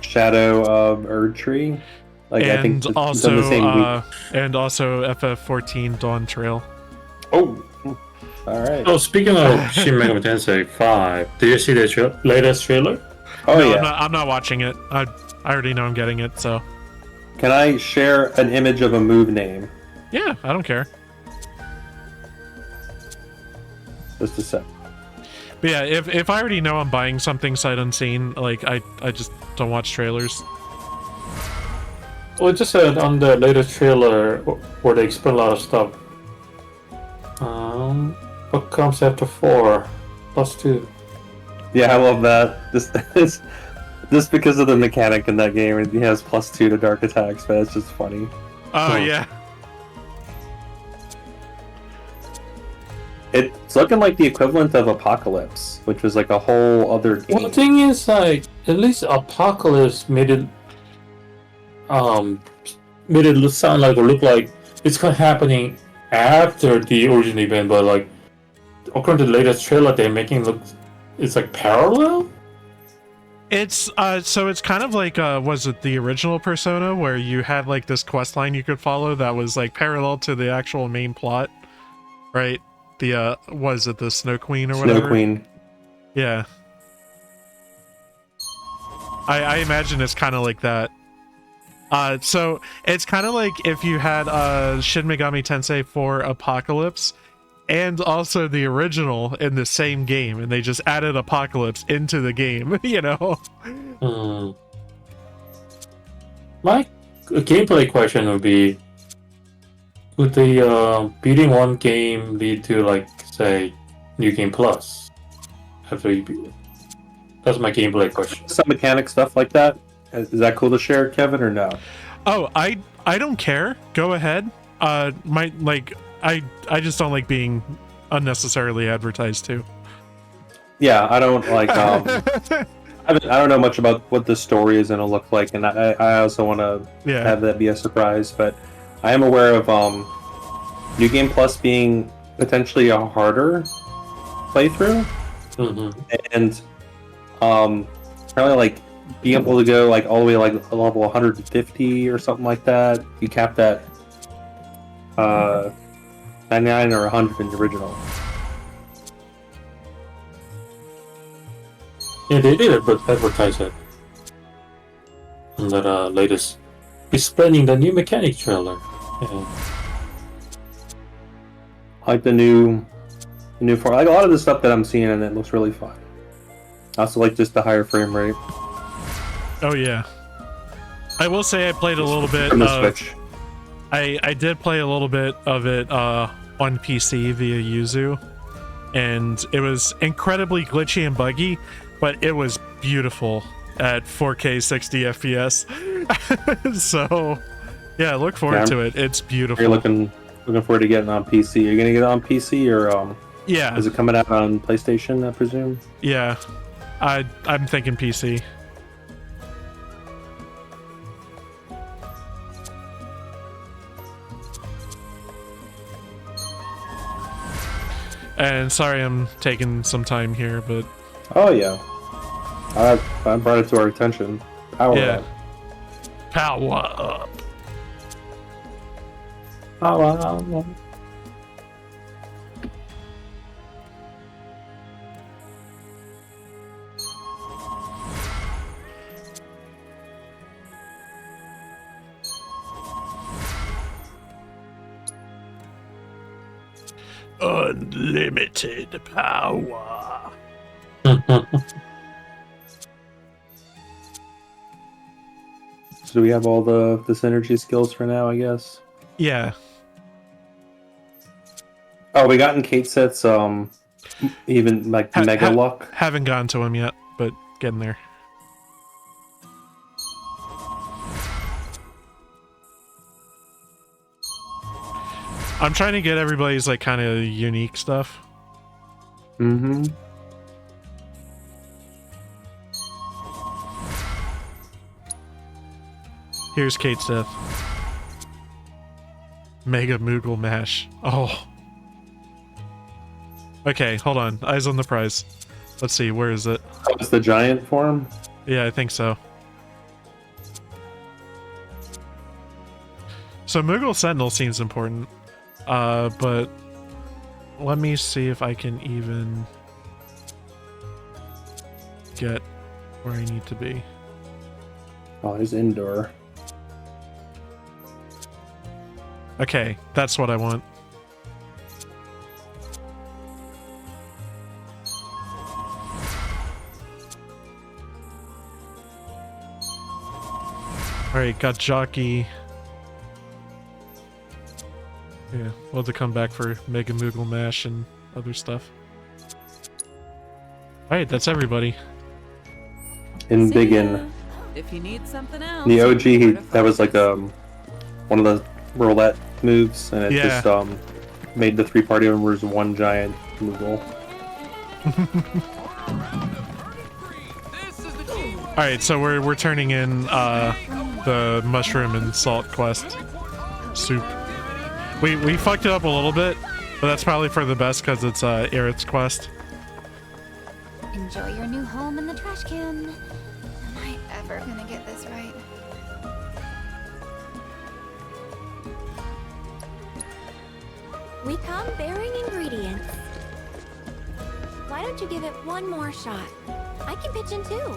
Shadow of Erdtree. Like, and I think it's also on the same week. and also FF14 Dawn Trail. Oh, all right. Oh, speaking of Shin Megami Tensei 5, did you see the latest trailer? Oh no, yeah. I'm not watching it. I already know I'm getting it. So. Can I share an image of a move name? Yeah, I don't care. Just a sec. But yeah, if I already know I'm buying something sight unseen, like I just don't watch trailers. Well, it just said on the latest trailer where they explain a lot of stuff. What comes after 4 plus 2? Yeah, I love that. Just because of the mechanic in that game, he has +2 to dark attacks, but it's just funny. Oh yeah. It's looking like the equivalent of Apocalypse, which was like a whole other game. Well, the thing is, like, at least Apocalypse made it sound like or look like it's kind of happening after the original event, but like according to the latest trailer, they're making it look it's like parallel. It's so it's kind of like was it the original Persona where you had like this quest line you could follow that was like parallel to the actual main plot, right? The was it the Snow Queen or whatever? Snow Queen. Yeah. I imagine it's kind of like that. So it's kind of like if you had Shin Megami Tensei 4 Apocalypse and also the original in the same game, and they just added Apocalypse into the game, you know? My gameplay question would be, would the beating one game lead to, like, say, New Game Plus? After you beat it? That's my gameplay question. Some mechanic stuff like that. Is that cool to share, Kevin, or no? Oh, I don't care. Go ahead. I just don't like being unnecessarily advertised to. Yeah, I don't like. I don't know much about what the story is gonna look like, and I also want to have that be a surprise. But I am aware of New Game Plus being potentially a harder playthrough, and apparently like being able to go like all the way like level 150 or something like that. You cap that 99 or 100 in the original. Yeah, they did advertise it. And that latest explaining the new mechanic trailer. Yeah. I like the new form. Like a lot of the stuff that I'm seeing, and it looks really fun. I also like just the higher frame rate. Oh yeah. I will say I played a little bit From the of Switch. I did play a little bit of it on PC via Yuzu, and it was incredibly glitchy and buggy, but it was beautiful at 4K 60 FPS. So yeah, look forward to it. It's beautiful. You're looking forward to getting on PC. Are you gonna get it on PC or yeah? Is it coming out on PlayStation, I presume? Yeah, I'm thinking PC. And sorry I'm taking some time here, but... Oh, yeah. I brought it to our attention. Power up. Power up. Power up. Unlimited power. So do we have all the synergy skills for now, I guess? Yeah. Oh, we got in Kate sets, even like Mega Luck. Haven't gotten to him yet, but getting there. I'm trying to get everybody's like kind of unique stuff. Mm-hmm. Here's Kate's death. Mega Moogle Mash. Oh. Okay, hold on. Eyes on the prize. Let's see, where is it? Oh, it's the giant form? Yeah, I think so. So Moogle Sentinel seems important. But let me see if I can even get where I need to be. Oh, he's indoor. Okay, that's what I want. Alright, got Jockey. Yeah, we'll have to come back for Mega Moogle Mash and other stuff. Alright, that's everybody. In Biggin. If you need something else. The OG, that was like one of the roulette moves, and it just made the 3 party members one giant Moogle. Alright, so we're turning in the mushroom and salt quest soup. We fucked it up a little bit, but that's probably for the best because it's Aerith's quest. Enjoy your new home in the trash can. Am I ever gonna get this right? We come bearing ingredients. Why don't you give it one more shot? I can pitch in too.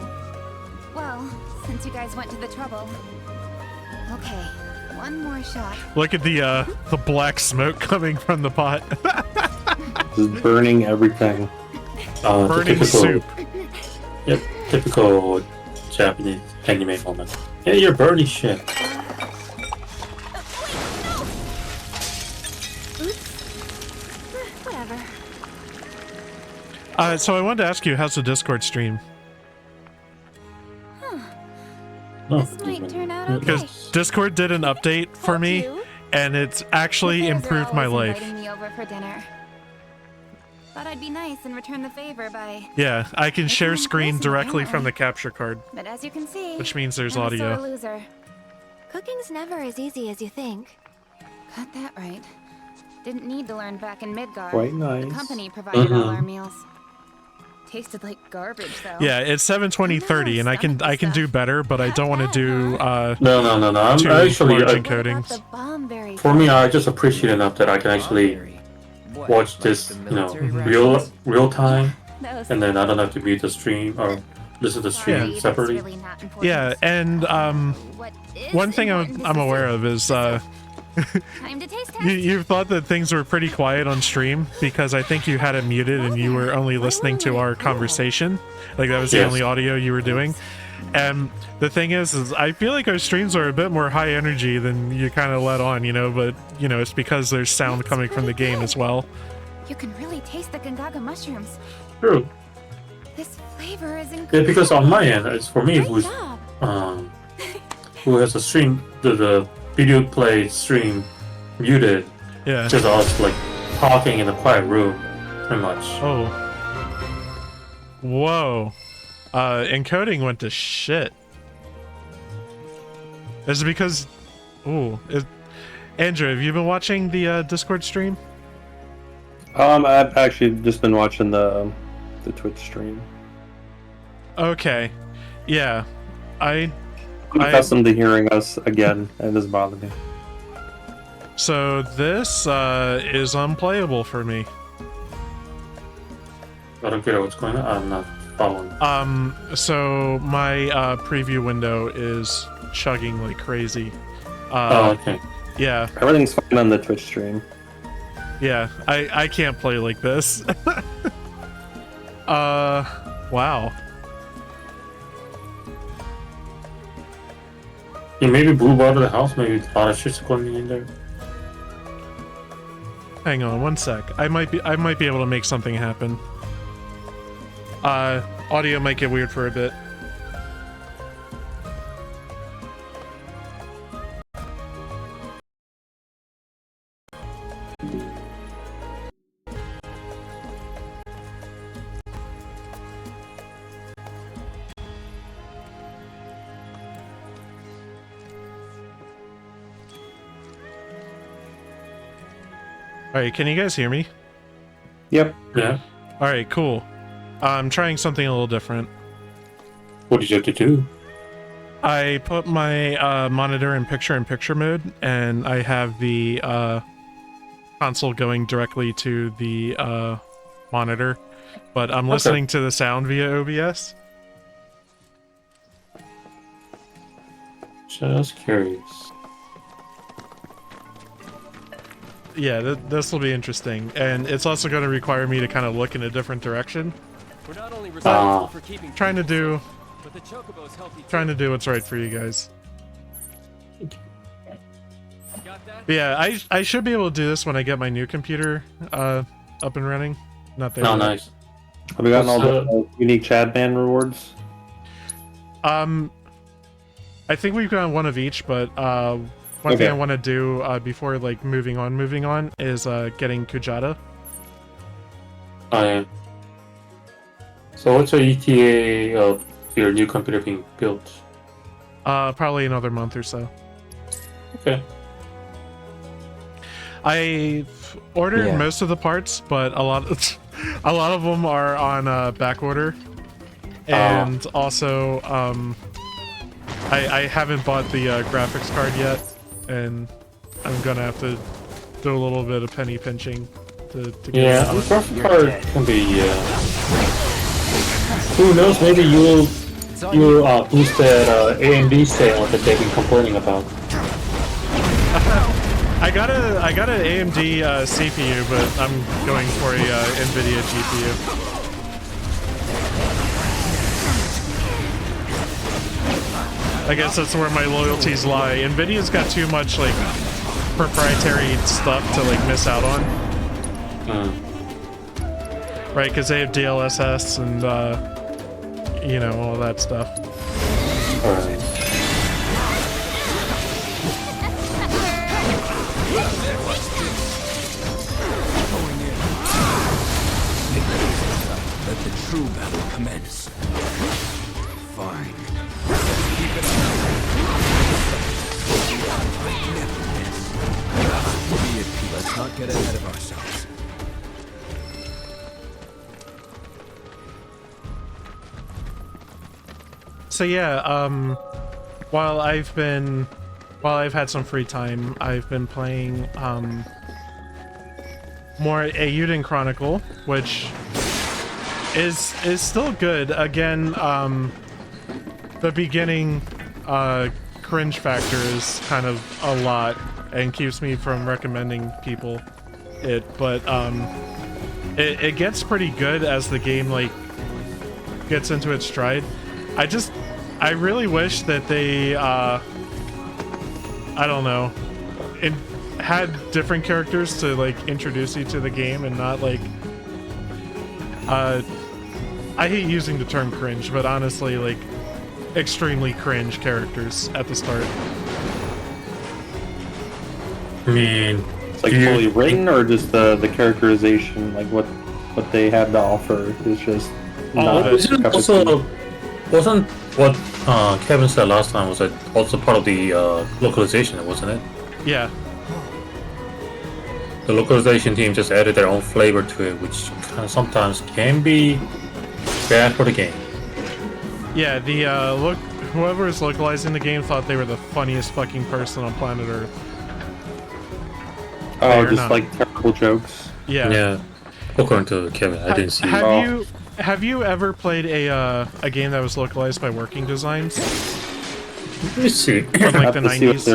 Well, since you guys went to the trouble. Okay, one more shot. Look at the black smoke coming from the pot. Just burning everything. Burning typical, soup. Yep, typical Japanese anime moment. Yeah, you're burning shit. Whatever. So I wanted to ask you, how's the Discord stream? This might turn out okay. Because Discord did an update for me, and it's actually improved my life. Inviting me over for dinner. Thought I'd be nice and return the favor by. Yeah, I can share screen directly from the capture card. But as you can see, which means there's I'm audio. A sore loser. Cooking's never as easy as you think. Got that right. Didn't need to learn back in Midgar. Quite nice. The company provided all our meals. Tasted like garbage though. Yeah, it's 720/30, and I can do better, but I don't want to do No. I'm actually large encodings. For me, I just appreciate enough that I can actually watch this, real time, and then I don't have to mute the stream or listen to the stream separately. Yeah, and one thing I'm aware of is you thought that things were pretty quiet on stream because I think you had it muted and you were only listening to our conversation. Like that was the only audio you were doing. And the thing is I feel like our streams are a bit more high energy than you kind of let on, but it's because there's sound coming from the game as well. You can really taste the Gongaga mushrooms. True. This flavor is incredible. Yeah, because on my end, it's for me who has a stream, the video play stream muted. Yeah. Just us like talking in a quiet room, pretty much. Oh. Whoa. Encoding went to shit. Is it because... Ooh. Andrew, have you been watching the Discord stream? I've actually just been watching the Twitch stream. Okay. Yeah. I'm accustomed to hearing us again, and it doesn't bother me. So this is unplayable for me. I don't get what's going on. I'm not following. So my preview window is chugging like crazy. Okay. Yeah. Everything's fine on the Twitch stream. Yeah, I can't play like this. Wow. You maybe blew out of the house, maybe a lot of shit's going in there. Hang on one sec. I might be able to make something happen. Audio might get weird for a bit. Alright, can you guys hear me? Yep. Yeah. Alright, cool. I'm trying something a little different. What did you have to do? I put my monitor in picture-in-picture mode, and I have the console going directly to the monitor, but I'm listening to the sound via OBS. Just curious. Yeah, this will be interesting, and it's also going to require me to kind of look in a different direction. We're not only responsible for keeping trying to do but the chocobos help you trying to do what's right for you guys. Got that? But yeah, I should be able to do this when I get my new computer up and running. Not there. Oh, yet. nice. Have we gotten all the unique Chad Man rewards? I think we've gotten one of each, but one thing I want to do before like moving on is getting Kujata. Oh yeah. So what's your ETA of your new computer being built? Probably another month or so. Okay. I ordered most of the parts, but a lot of them are on back order, and also I haven't bought the graphics card yet, and I'm gonna have to do a little bit of penny pinching to get Yeah, the graphics card can be. Who knows? Maybe you'll boost that AMD sale that they've been complaining about. I got an AMD CPU, but I'm going for a NVIDIA GPU. I guess that's where my loyalties lie. NVIDIA's got too much like proprietary stuff to like miss out on. Right, because they have DLSS and you know, all that stuff. Alright. Let the true battle commence. Fine. Keep it up. Let's not get ahead of ourselves. So yeah, while I've had some free time, I've been playing more Eiyuden Chronicle, which is still good. Again, the beginning cringe factor is kind of a lot and keeps me from recommending people it, but it gets pretty good as the game like gets into its stride. I really wish that they I don't know, had different characters to like introduce you to the game and not like I hate using the term cringe, but honestly like extremely cringe characters at the start. I mean, it's like fully written, or just the characterization, like what they have to offer is just not wasn't what Kevin said last time, was it also part of the localization, wasn't it? Yeah. The localization team just added their own flavor to it, which kind of sometimes can be bad for the game. Yeah, the whoever is localizing the game thought they were the funniest fucking person on planet Earth. Oh, just like terrible jokes. Yeah. Yeah. According to Kevin, I didn't see. Have you ever played a game that was localized by Working Designs? Let me see. From like the 90s.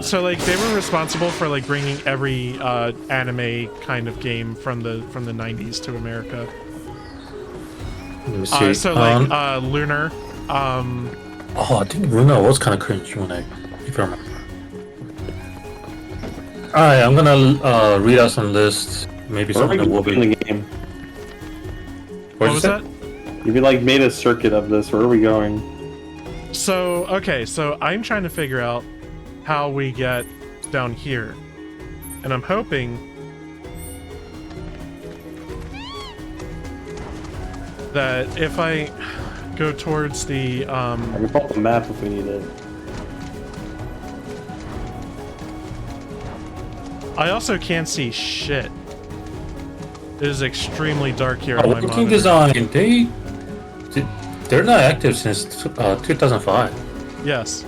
So like they were responsible for like bringing every anime kind of game from the 90s to America. Let me see. So like Lunar, Oh, I think Luna was kind of cringe when if I remember. Alright, I'm gonna read out some lists. Maybe something that will be in the game. What was that? You like made a circuit of this. Where are we going? So, okay, so I'm trying to figure out how we get down here. And I'm hoping that if I go towards the I can pull up the map if we need it. I also can't see shit. It is extremely dark here on my Working monitor. Design, they're not active since 2005. Yes.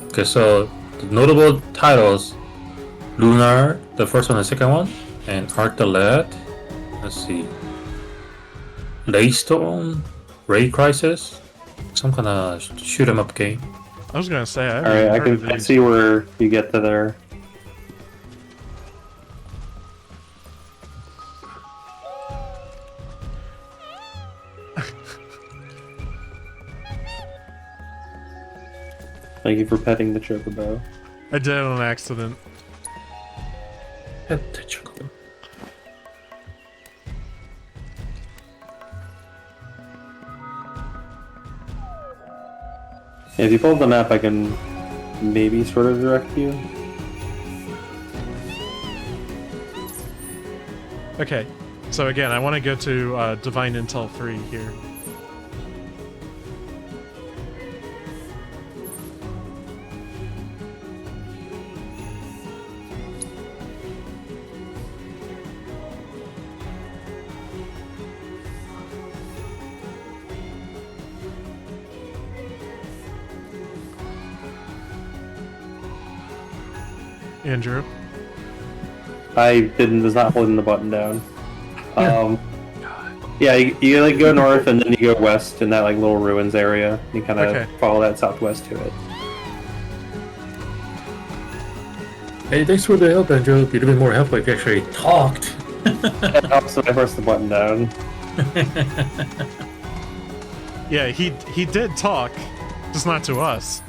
Okay, so the notable titles: Lunar, the first one and second one, and Art the Lad. Let's see. Laystone, Ray Crisis, some kind of shoot 'em up game. I was gonna say. All right, I can see where you get to there. Thank you for petting the chocobo. I did it on accident. Pet the chocobo. Yeah, if you pull up the map, I can maybe sort of direct you. Okay, so again, I want to go to Divine Intel 3 here. Andrew? I was not holding the button down. Yeah, you like go north and then you go west in that like little ruins area. You kind of follow that southwest to it. Hey, thanks for the help, Andrew. It'd be more helpful if you actually talked. Also, I pressed the button down. Yeah, he did talk, just not to us.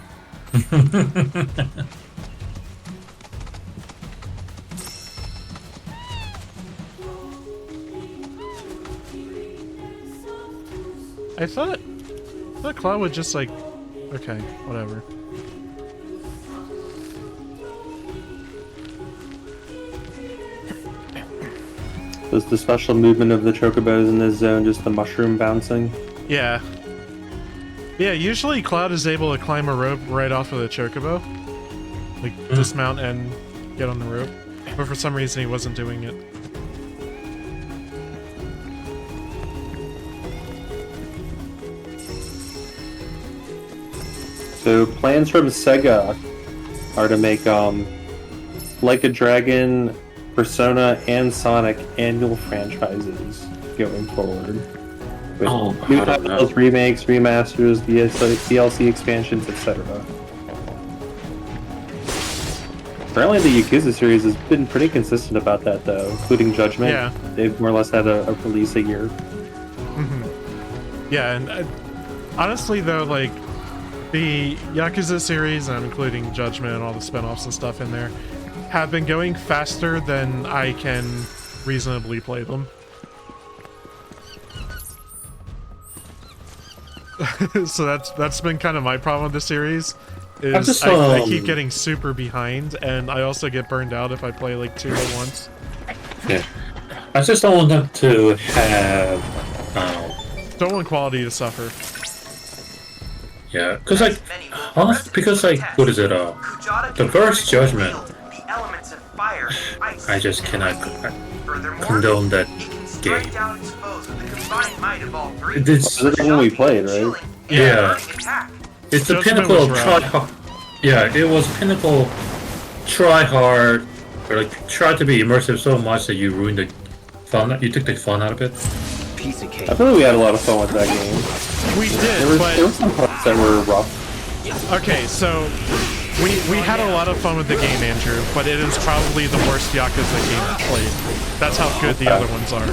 I thought Cloud would just like, okay, whatever. Was the special movement of the chocobos in this zone just the mushroom bouncing? Yeah. Yeah, usually Cloud is able to climb a rope right off of the chocobo. Like, dismount and get on the rope. But for some reason he wasn't doing it. So plans from Sega are to make Like a Dragon, Persona, and Sonic annual franchises going forward. With new titles, remakes, remasters, DLC expansions, etc. Apparently the Yakuza series has been pretty consistent about that though, including Judgment. Yeah. They've more or less had a release a year. Yeah, and honestly though, like, the Yakuza series, and I'm including Judgment and all the spin-offs and stuff in there, have been going faster than I can reasonably play them. So that's been kind of my problem with the series. Is I keep getting super behind, and I also get burned out if I play like 2 at once. Yeah, I just don't want them to have. Don't want quality to suffer. Yeah, because like, what is it? The first Judgment. I just cannot condone that game. It's the one we played, right? Yeah. It's the pinnacle of try hard. Yeah, it was pinnacle try hard, or like try to be immersive so much that you ruined the fun. You took the fun out of it. Piece of cake. I feel like we had a lot of fun with that game. We did, there were some parts that were rough. Okay, so we had a lot of fun with the game, Andrew, but it is probably the worst Yakuza game I've played. That's how good the other ones are.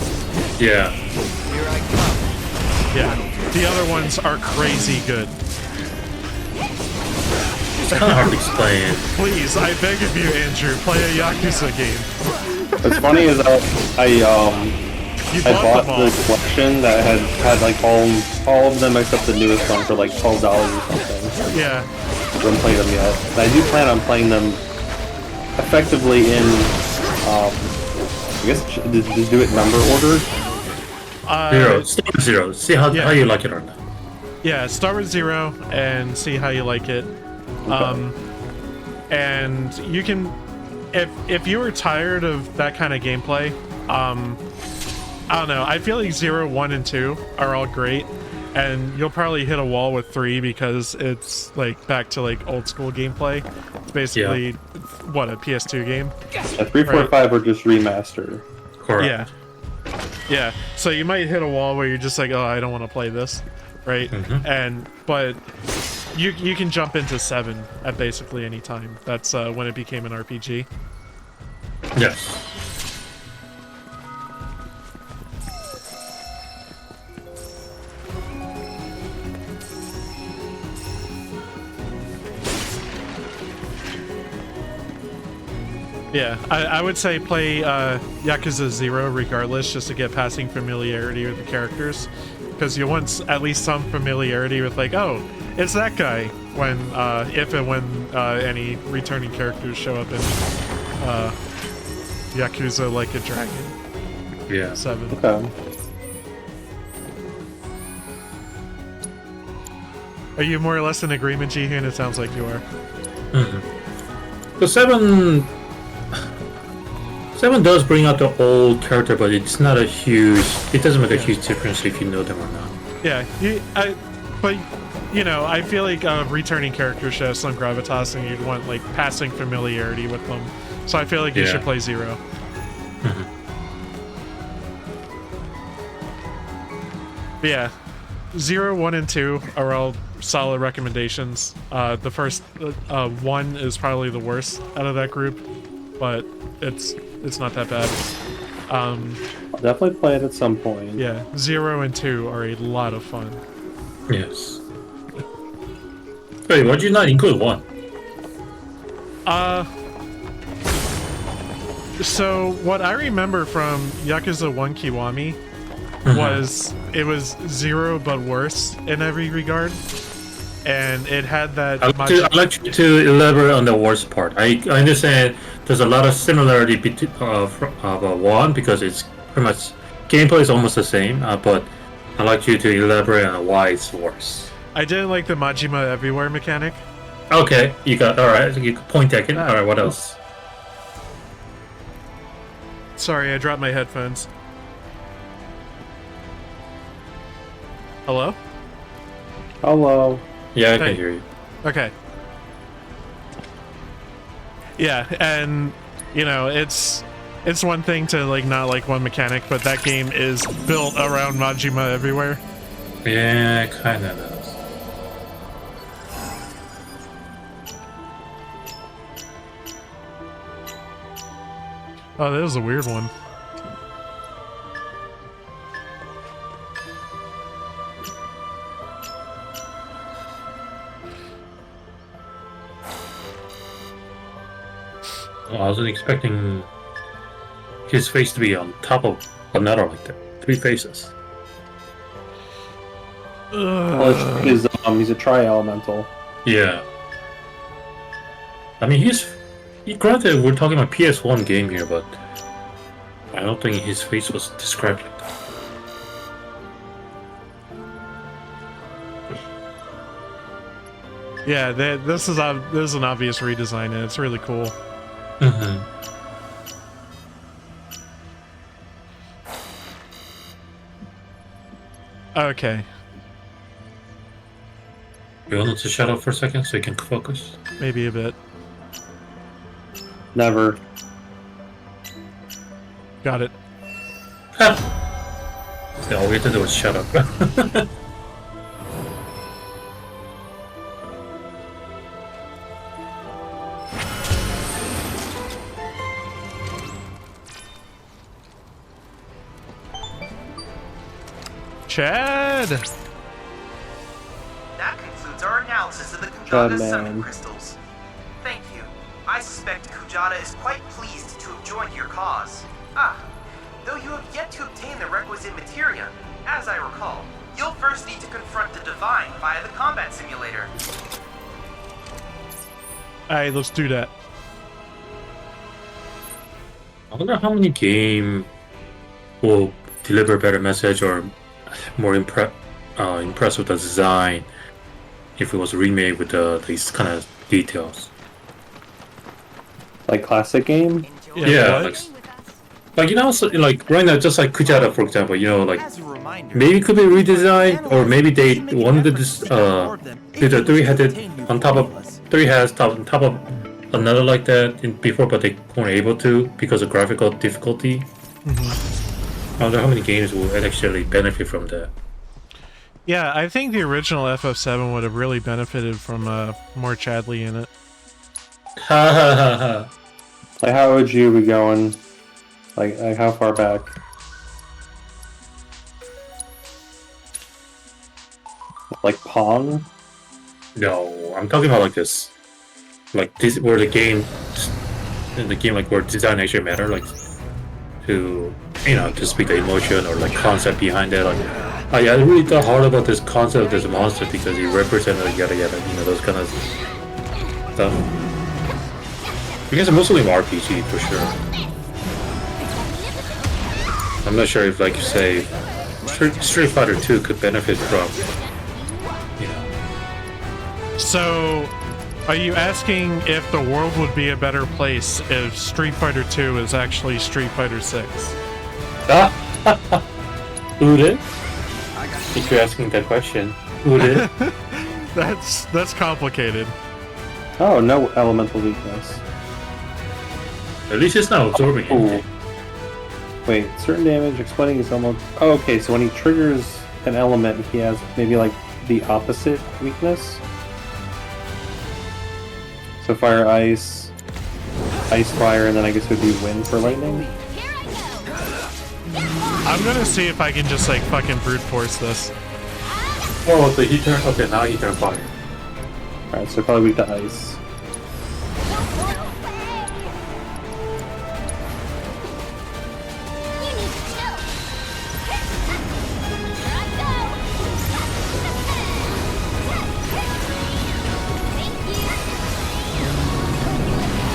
Yeah. Here I come. Yeah, the other ones are crazy good. It's kind of hard to explain. Please, I beg of you, Andrew, play a Yakuza game. What's funny is I bought them all. the collection that had like all of them except the newest one for like $12 or something. Yeah. I haven't played them yet. And I do plan on playing them effectively in I guess just do it number order. Start with 0. See how you like it or not. Yeah, start with 0 and see how you like it. Okay. And you can, if you were tired of that kind of gameplay, I don't know. I feel like 0, 1, and 2 are all great, and you'll probably hit a wall with 3 because it's like back to like old school gameplay. It's basically what, a PS2 game. Yeah, 3, 4, 5 are just remastered. Correct. Yeah. So you might hit a wall where you're just like, oh, I don't want to play this, right? But you can jump into 7 at basically any time. That's when it became an RPG. Yes. Yeah, I would say play Yakuza 0 regardless, just to get passing familiarity with the characters, because you want at least some familiarity with like, oh, it's that guy, when if and when any returning characters show up in Yakuza Like a Dragon. Yeah. 7. Okay. Are you more or less in agreement, Jihun? It sounds like you are. So 7 does bring out the old character, but it's not a huge. It doesn't make a huge difference if you know them or not. Yeah, but you know, I feel like returning characters show some gravitas, and you'd want like passing familiarity with them. So I feel like you should play 0. But yeah, 0, 1, and 2 are all solid recommendations. The first 1 is probably the worst out of that group, but it's not that bad. I'll definitely play it at some point. Yeah, 0 and 2 are a lot of fun. Yes. Wait, why'd you not include 1? So what I remember from Yakuza 1 Kiwami was it was 0 but worse in every regard, and it had that. I'd like you to elaborate on the worst part. I understand there's a lot of similarity between of 1 because it's pretty much gameplay is almost the same, but I'd like you to elaborate on why it's worse. I didn't like the Majima everywhere mechanic. Okay, you got alright. You point taken. Alright, what else? Sorry, I dropped my headphones. Hello? Hello. Yeah, I can hear you. Okay. Yeah, and you know, it's one thing to like not like one mechanic, but that game is built around Majima everywhere. Yeah, kind of does. Oh, that was a weird one. Well, I wasn't expecting his face to be on top of another like that. 3 faces. Well, he's a tri-elemental. Yeah. I mean, granted, we're talking about PS1 game here, but I don't think his face was described like that. Yeah, this is an obvious redesign, and it's really cool. Okay. You want to shut up for a second so you can focus? Maybe a bit. Never. Got it. Yeah, all we have to do is shut up. Chad. That concludes our analysis of the Gongaga man. summon crystals. Thank you. I suspect Kujata is quite pleased to have joined your cause. Though you have yet to obtain the requisite materia, as I recall, you'll first need to confront the Divine via the combat simulator. Alright, let's do that. I wonder how many game will deliver a better message or more impressed with the design if it was remade with these kind of details. Like classic game? Yeah, like you know, so, like right now, just like Kujata, for example, you know, like maybe it could be redesigned, or maybe they wanted this did a three-headed on top of three heads on top of another like that before, but they weren't able to because of graphical difficulty. I wonder how many games will actually benefit from that. Yeah, I think the original FF7 would have really benefited from more Chadley in it. Ha ha ha ha. Like, how would you be going? Like how far back? Like Pong? No, I'm talking about like this, like this, where the game like where design actually matter, like to to speak the emotion or like concept behind it. Like I really thought hard about this concept of this monster because it represented yada yada, those kind of stuff. Because it's mostly RPG for sure. I'm not sure if, like you say, Street Fighter 2 could benefit from, So, are you asking if the world would be a better place if Street Fighter 2 is actually Street Fighter 6? Would it? If you're asking that question, would it? That's complicated. Oh, no elemental weakness. At least it's not absorbing anything. Wait, certain damage, exploding is almost... Oh, okay, so when he triggers an element, he has maybe like the opposite weakness? So fire, ice, ice, fire, and then I guess it would be wind for lightning? I'm gonna see if I can just like fucking brute force this. Oh, so he turned... Okay, now he turned fire. Alright, so probably weak to ice.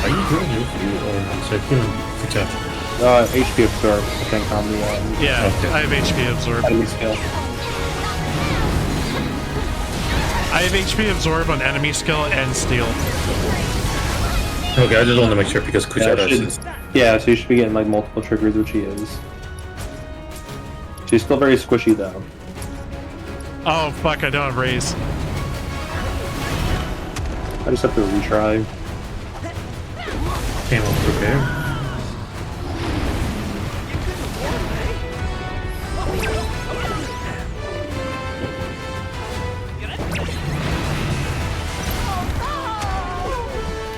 Are you doing your view or is it doing Kujata? HP absorb, I think, on the... Yeah, okay. I have HP absorb. Enemy skill. I have HP absorb on enemy skill and steel. Okay, I just want to make sure because Kujata Yeah, so you should be getting like multiple triggers, which he is. She's still very squishy though. Oh fuck, I don't have raise. I just have to retry. Came up prepared.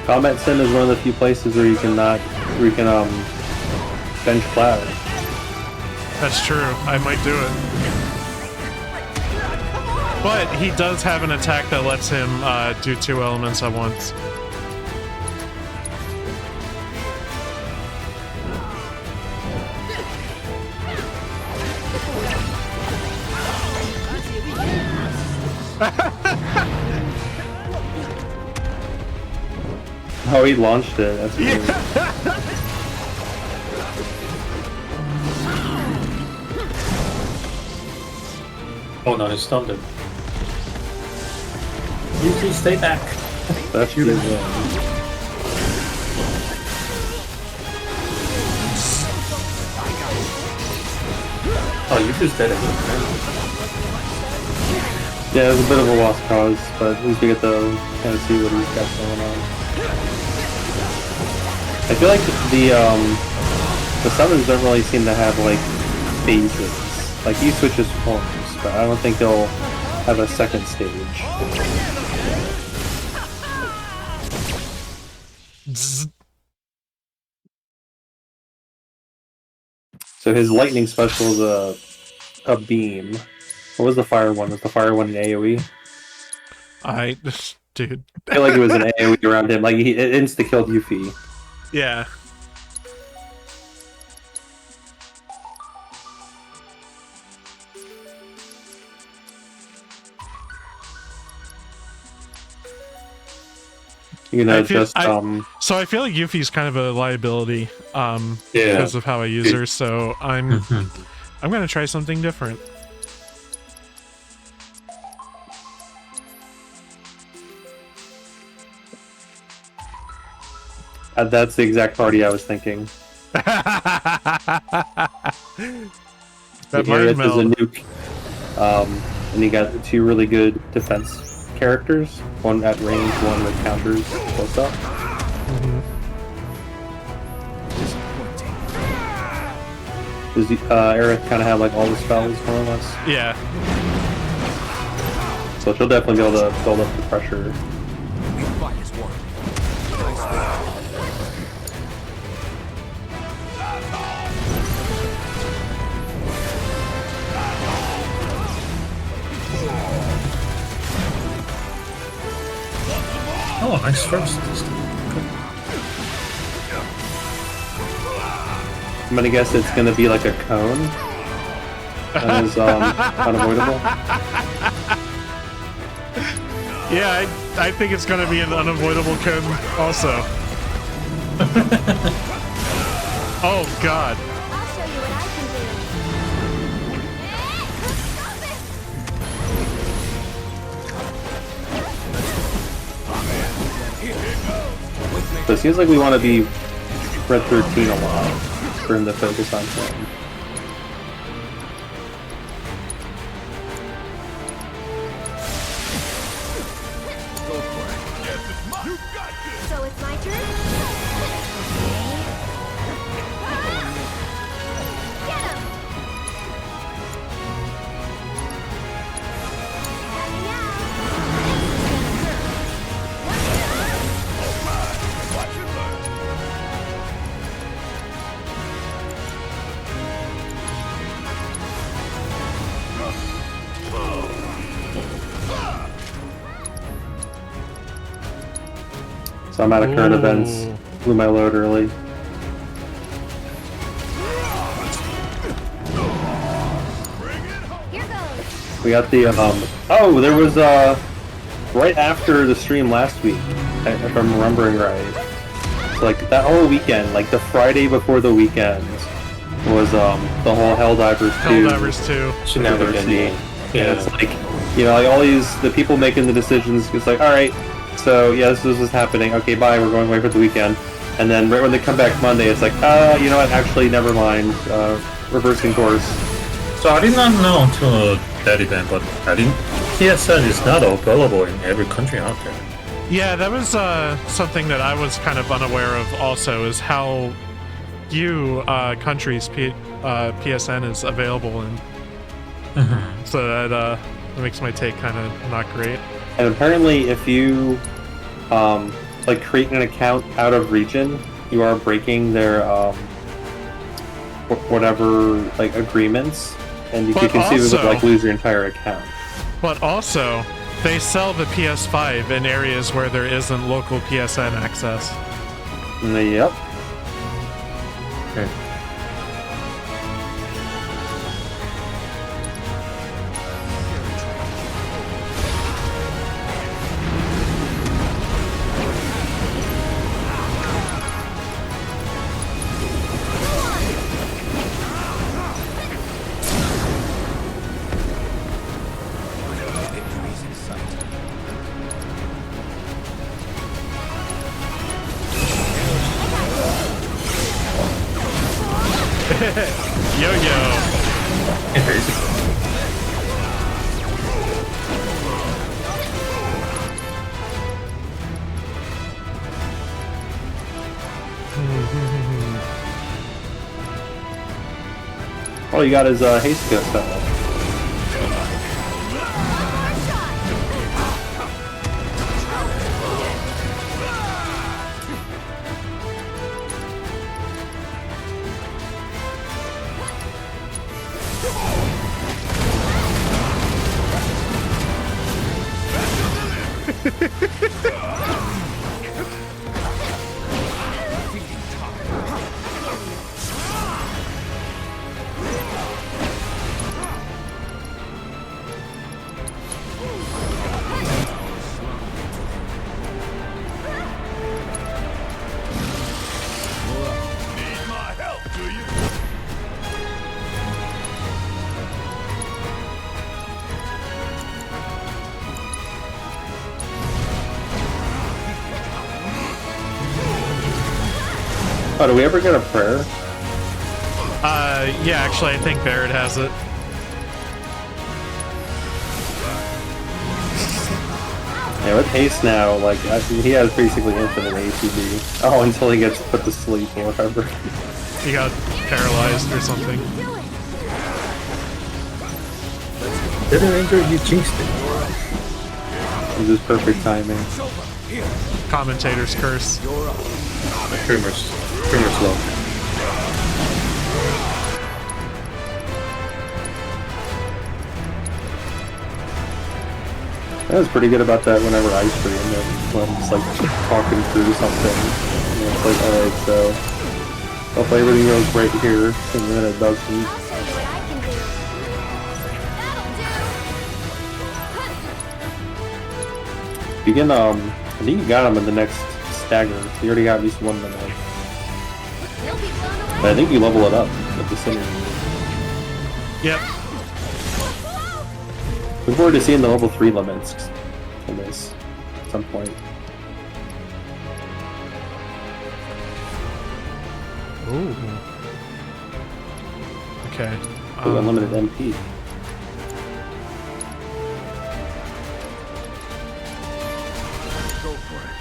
Combat Sim is one of the few places where you can bench Cloud. That's true, I might do it. But he does have an attack that lets him do 2 elements at once. Oh, he launched it. That's weird. Oh no, he stunned him. You two stay back. That's your Oh, you just did it. Yeah, it was a bit of a lost cause, but at least we get to kind of see what he's got going on. I feel like the summons don't really seem to have like phases. Like he switches forms, but I don't think they'll have a second stage. So his lightning special is a beam, What was the fire one? Was the fire one an AoE? Dude. I feel like it was an AoE around him. Like, it insta-killed Yuffie. Yeah. You know, So I feel like Yuffie's kind of a liability, because of how I use her. So I'm gonna try something different. That's the exact party I was thinking. That is a nuke, and you got 2 really good defense characters. One at range, one that counters close up. Does Aerith kind of have like all the spells more or less? Yeah. So she'll definitely be able to build up the pressure. Oh, nice first. I'm gonna guess it's gonna be like a cone. That is unavoidable. Yeah, I think it's gonna be an unavoidable cone also. Oh god. I'll show you what I can So it seems like we want to be Red 13 a lot for him to focus on something. So it's my turn? Get him! So I'm out of current events. Blew my load early. We got the oh, there was right after the stream last week, if I'm remembering right. So like that whole weekend, like the Friday before the weekend, was the whole Helldivers 2. Helldivers 2. University. And it's like, you know, like all the people making the decisions, it's like, alright, so yeah, this is what's happening. Okay, bye, we're going away for the weekend. And then right when they come back Monday, it's like, you know what, actually, never mind, reversing course. So I did not know until that event, but I didn't. PSN is not available in every country out there. Yeah, that was something that I was kind of unaware of also, is how few countries PSN is available in. So that makes my take kind of not great. And apparently if you like create an account out of region, you are breaking their whatever like agreements, and you can conceivably like lose your entire account. But also, they sell the PS5 in areas where there isn't local PSN access. Yep. Okay. Yo-yo. All you got is haste ghost spell. Oh, do we ever get a prayer? Yeah, actually, I think Barrett has it. Yeah, with haste now, like, he has basically infinite ATB. Oh, until he gets put to sleep or whatever. He got paralyzed or something. Didn't injure you, jinxed it. This is perfect timing. Commentator's curse. Primmer's low. I was pretty good about that whenever I stream and when I'm just like talking through something. You know, it's like, alright, so hopefully everything goes right here, and then it doesn't. You can, I think you got him in the next stagger. You already got at least one limit. But I think you level it up with the synergy. Yep. Look forward to seeing the level 3 limits in this at some point. Ooh. Okay. Ooh, unlimited MP. Go for it.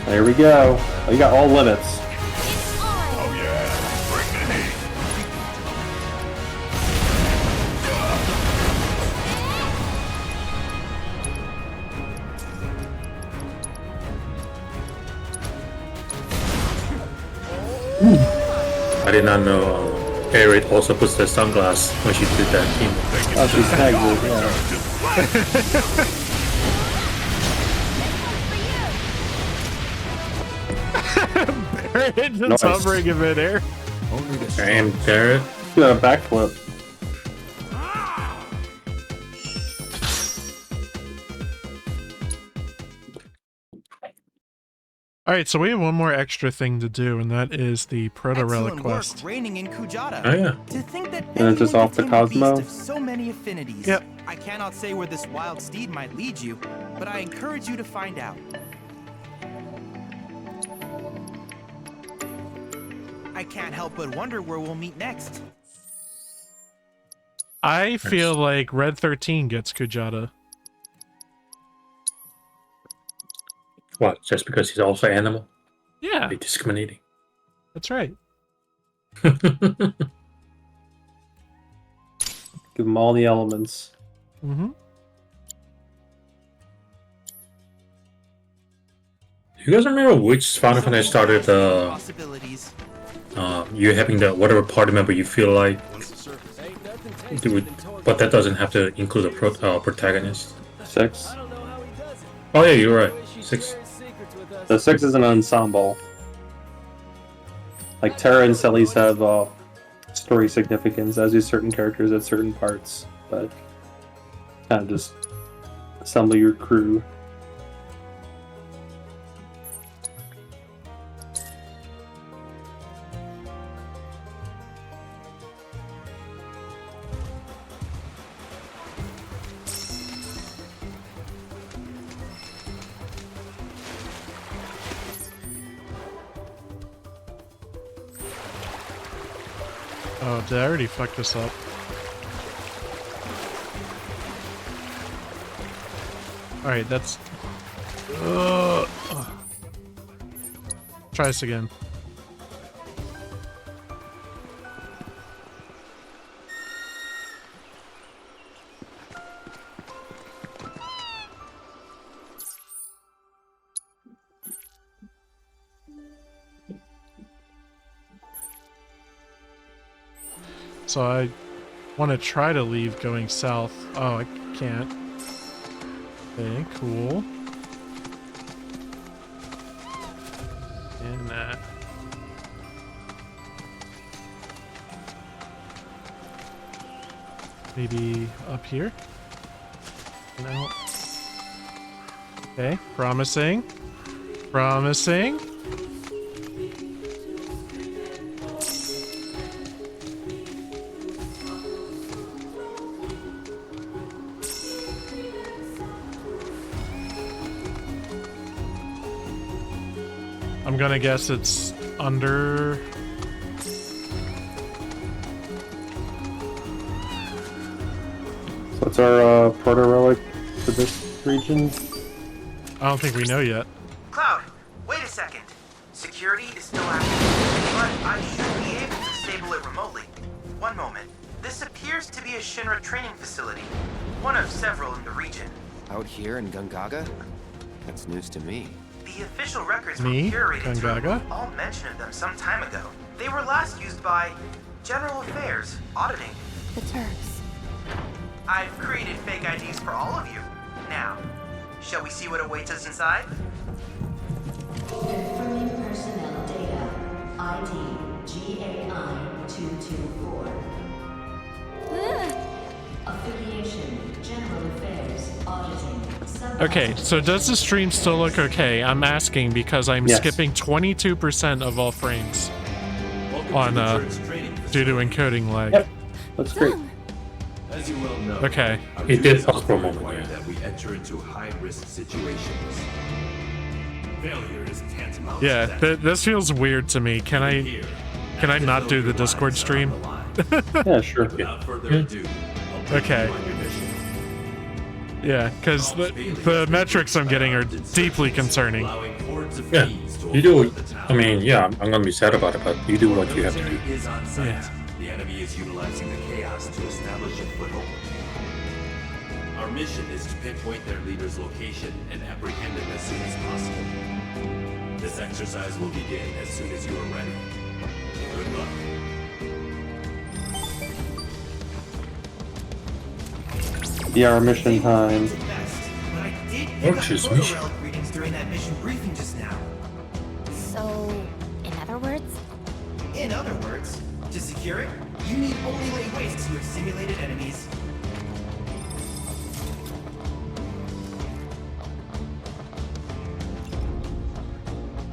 There we go. Oh, you got all limits. Oh yeah, bring the heat. I did not know Aerith also puts the sunglass when she did that team. Oh, she snagged it, yeah. Barrett just hovering in midair. And Barrett. Do a backflip. Alright, so we have one more extra thing to do, and that is the Proto Relic quest. Reigning in Kujata. Oh yeah. To think that And it's just off the Cosmo. of so many affinities. Yep. I cannot say where this wild steed might lead you, but I encourage you to find out. I can't help but wonder where we'll meet next. I feel like Red 13 gets Kujata. What? Just because he's also animal? Yeah. Be discriminating. That's right. Give him all the elements. Mm-hmm. Do you guys remember which Final Fantasy started Possibilities. you having the whatever party member you feel like do it, but that doesn't have to include a protagonist? 6. Oh yeah, you're right. 6. The 6 is an ensemble. Like Terra and Celis have story significance, as do certain characters at certain parts, but kind of just assemble your crew. Oh, did I already fuck this up? Alright, that's... Try this again. So I want to try to leave going south. Oh, I can't. Okay, cool. And that. Maybe up here? No. Okay, promising. Promising. gonna guess it's under. So what's our proto relic for this region? I don't think we know yet. Cloud, wait a second. Security is still active, but I should be able to disable it remotely. One moment. This appears to be a Shinra training facility, one of several in the region. Out here in Gongaga? That's news to me. The official records Me? were curated to Gongaga? remove all mention of them some time ago. They were last used by General Affairs, auditing. The Turks. I've created fake IDs for all of you. Now, shall we see what awaits us inside? Confirming personnel data. ID GAI 224. Affiliation, General Affairs, Auditing. Okay, so does the stream still look okay? I'm asking because I'm skipping 22% of all frames on due to encoding lag. Yep, that's great. As you well know, Okay. It did pause for a moment, require yeah. that we enter into high-risk situations. Failure is tantamount Yeah, to death. this feels weird to me. Can I not do the Discord stream? Yeah, sure. Without further ado, I'll take Okay. you on your mission. Yeah, because the metrics I'm getting are deeply concerning. Allowing hordes of Yeah, thieves to you do. overrun the town. I mean, yeah, I'm gonna be sad about it, but you do what you have to do. Military is on site. Yeah. The enemy is utilizing the chaos to establish a foothold. Our mission is to pinpoint their leader's location and apprehend him as soon as possible. This exercise will begin as soon as you are ready. Good luck. Be our mission time. But I did Oh, pick up jeez, photo Misha. relic readings during that mission briefing just now. So, in other words? In other words, to secure it, you need only lay waste to your simulated enemies.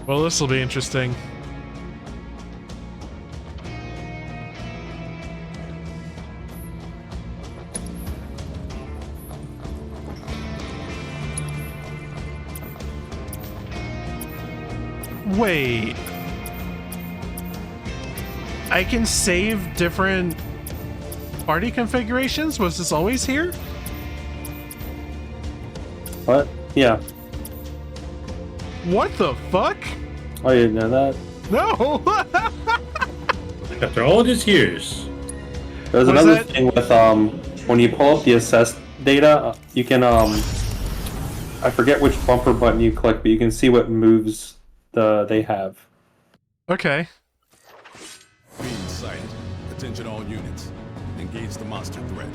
Well, this will be interesting. Wait. I can save different party configurations? Was this always here? What? Yeah. What the fuck? Oh, you didn't know that? No! After all these years. There's Was another that- thing with when you pull up the assess data, you can I forget which bumper button you click, but you can see what moves they have. Okay. Being sighted. Attention all units. Engage the monster threat.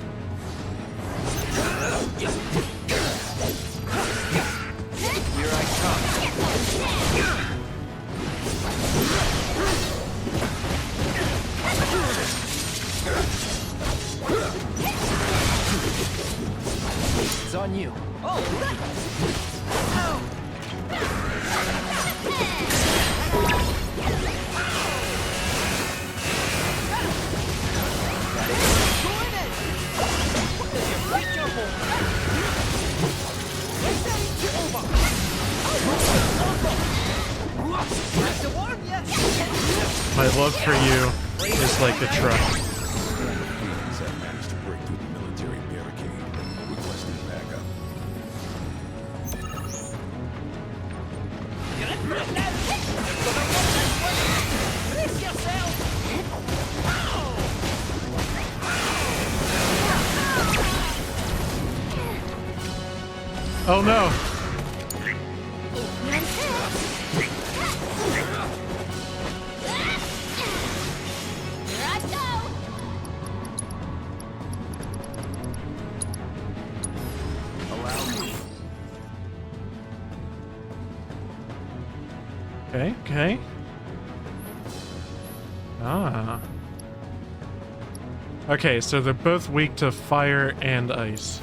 Here I come. It's on you. My love for you is like a truck. Humans have managed to break through the military barricade. Requesting backup. Oh no! Okay, okay. Ah. Okay, so they're both weak to fire and ice.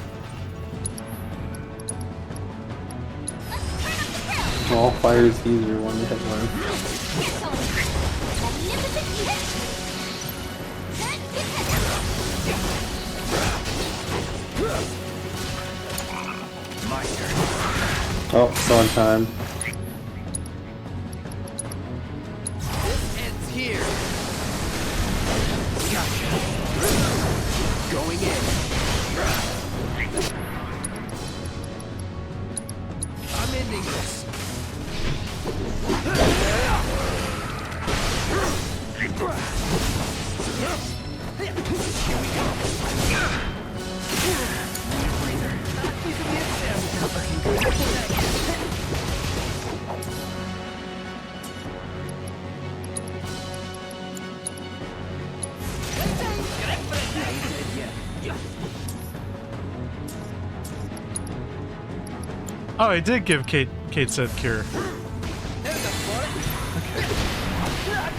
All fire is easier when you hit one. My turn. Oh, it's on time. Going in. I'm ending this. Oh, I did give Kate said cure.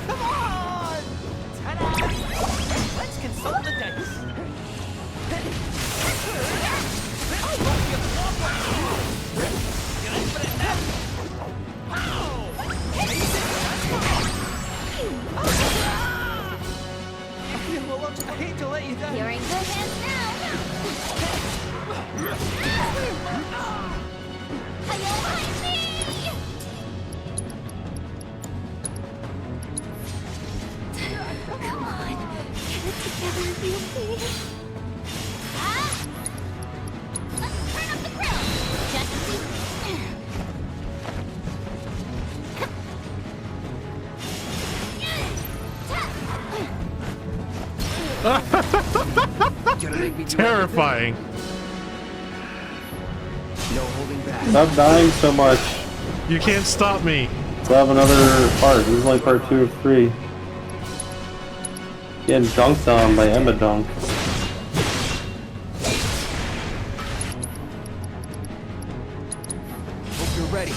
Come on! Ta-da! Let's consult the dice. I hate to let you down. You're in good hands now. Come on, get it together, beauty. Let's turn up the grill. Just Terrifying. No holding back. Stop dying so much. You can't stop me. Let's have another part. This is like part 2 of 3. Getting dunked on by Emma Dunk. Hope you're ready.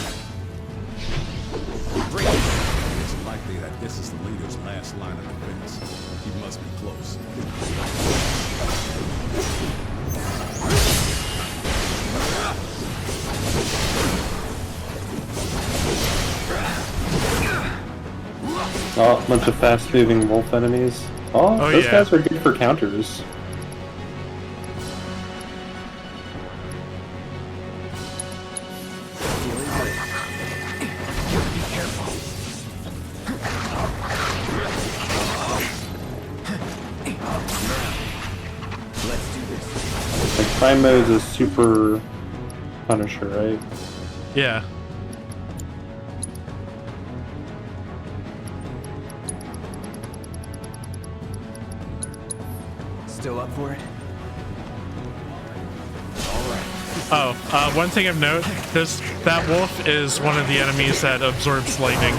It's likely that this is the leader's last line of defense. He must be close. Oh, a bunch of fast-moving wolf enemies. Oh, those yeah. guys are good for counters. Let's do this. Like, Prime Mode is a super Punisher, right? Yeah. Still up for it? Oh, one thing of note, that wolf is one of the enemies that absorbs lightning.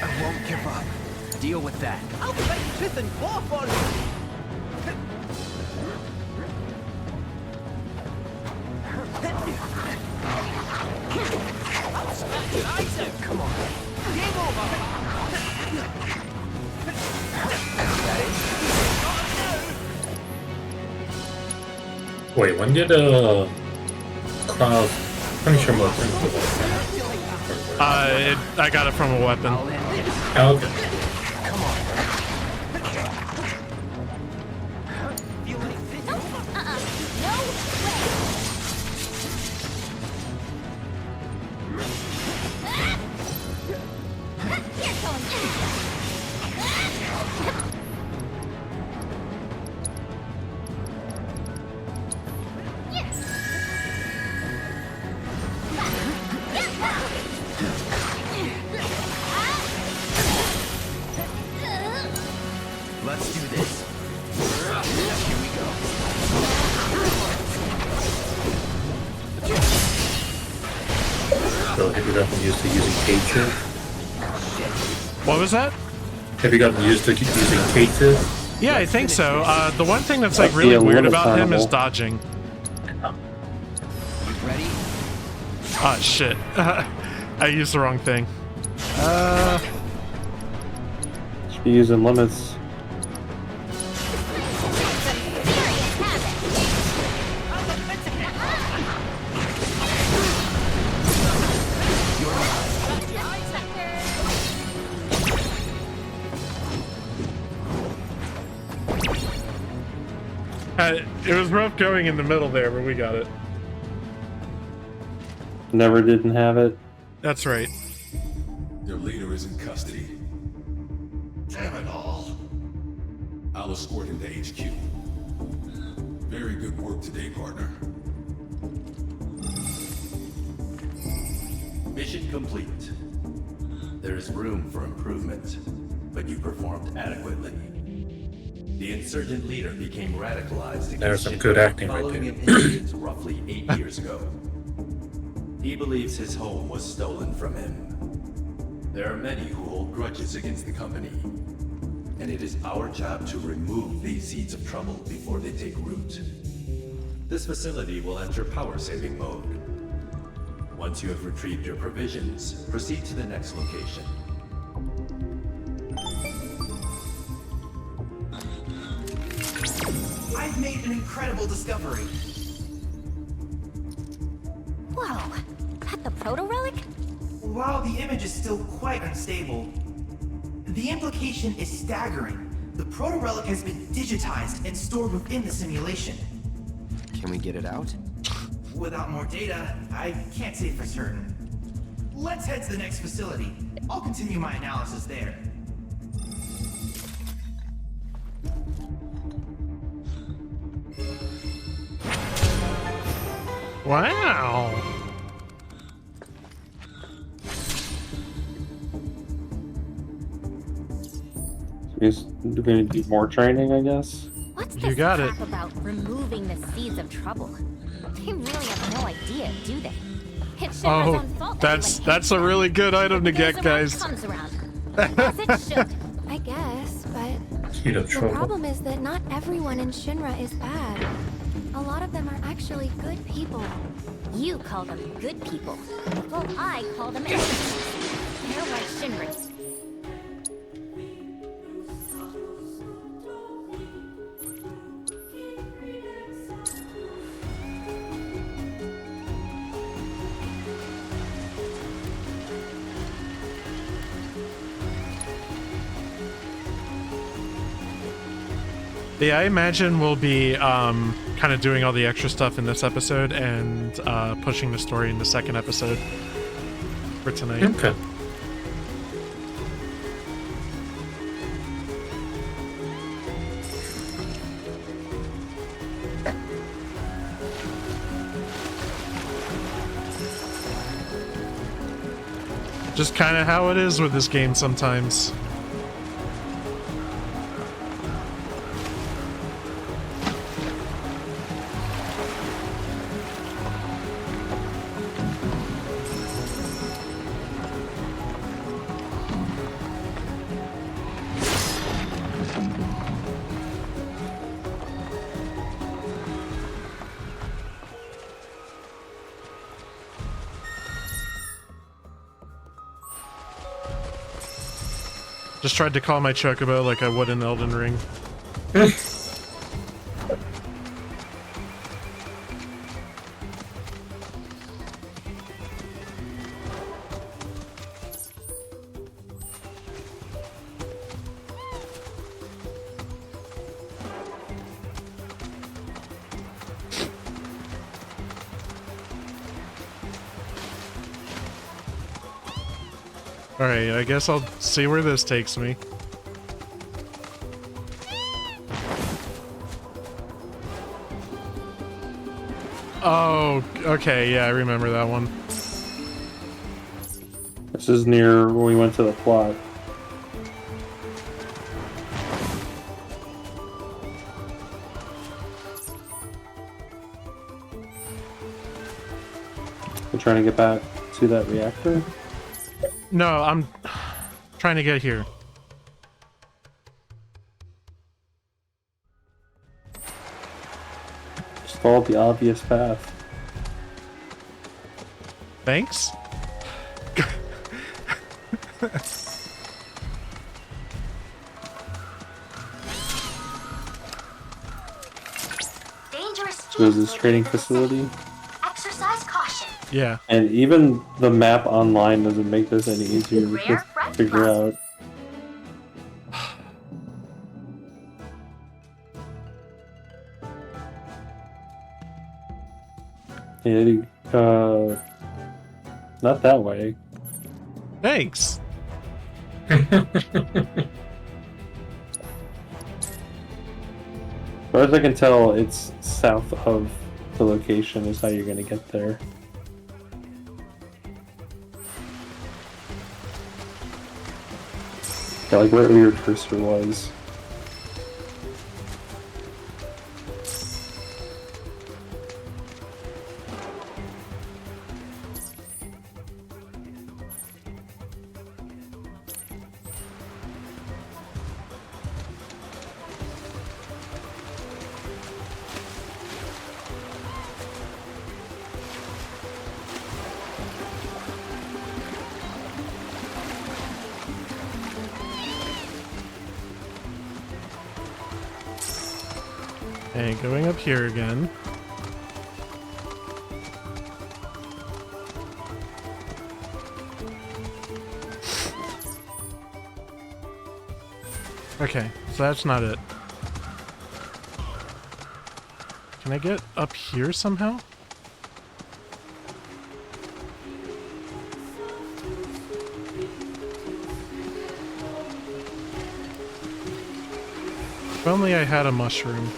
I won't give up. Deal with that. I'll fight fifth and claw for you. Come on. Game over. Wait, when did Cloud Punisher mode turn into I got it from a weapon. Oh, okay. Let's do this. Here we go. So have you gotten used to using cases? What was that? Have you gotten used to using cases? Yeah, I think so. The one thing that's like really weird about him is dodging. Ready? Ah, shit. I used the wrong thing. Should be using limits. It was rough going in the middle there, but we got it. Never didn't have it. That's right. Their leader is in custody. Damn it all. I'll escort him to HQ. Very good work today, partner. Mission complete. There is room for improvement, but you performed adequately. The insurgent leader became radicalized There's against some Shinra good acting right following there. an incident roughly 8 years ago. He believes his home was stolen from him. There are many who hold grudges against the company, and it is our job to remove these seeds of trouble before they take root. This facility will enter power-saving mode. Once you have retrieved your provisions, proceed to the next location. I've made an incredible discovery. Whoa, that the proto-relic? While the image is still quite unstable, the implication is staggering. The proto-relic has been digitized and stored within the simulation. Can we get it out? Without more data, I can't say for certain. Let's head to the next facility. I'll continue my analysis there. Wow. We're gonna do more training, I guess. What's You this got crap it. about removing the seeds of trouble? They really have no idea, do they? It's Shinra's Oh, own fault that that's a really good item to get, guys. comes around. As it should. I guess, but Seed of the trouble. problem is that not everyone in Shinra is bad. A lot of them are actually good people. You call them good people. Well, I call them enemies. They're like Shinra's. Yeah, I imagine we'll be kind of doing all the extra stuff in this episode and pushing the story in the second episode for tonight. Okay. Just kind of how it is with this game sometimes. Just tried to call my chocobo like I would in Elden Ring. Alright, I guess I'll see where this takes me. Oh, okay, yeah, I remember that one. This is near when we went to the plot. We're trying to get back to that reactor. No, I'm trying to get here. Just follow the obvious path. Thanks? Dangerous So there's this training facility. Exercise caution. Yeah. And even the map online doesn't make this any easier to figure out. Yeah, not that way. Thanks. As far as I can tell, it's south of the location is how you're gonna get there. Yeah, like right where your cursor was. Okay, going up here again. Okay, so that's not it. Can I get up here somehow? If only I had a mushroom.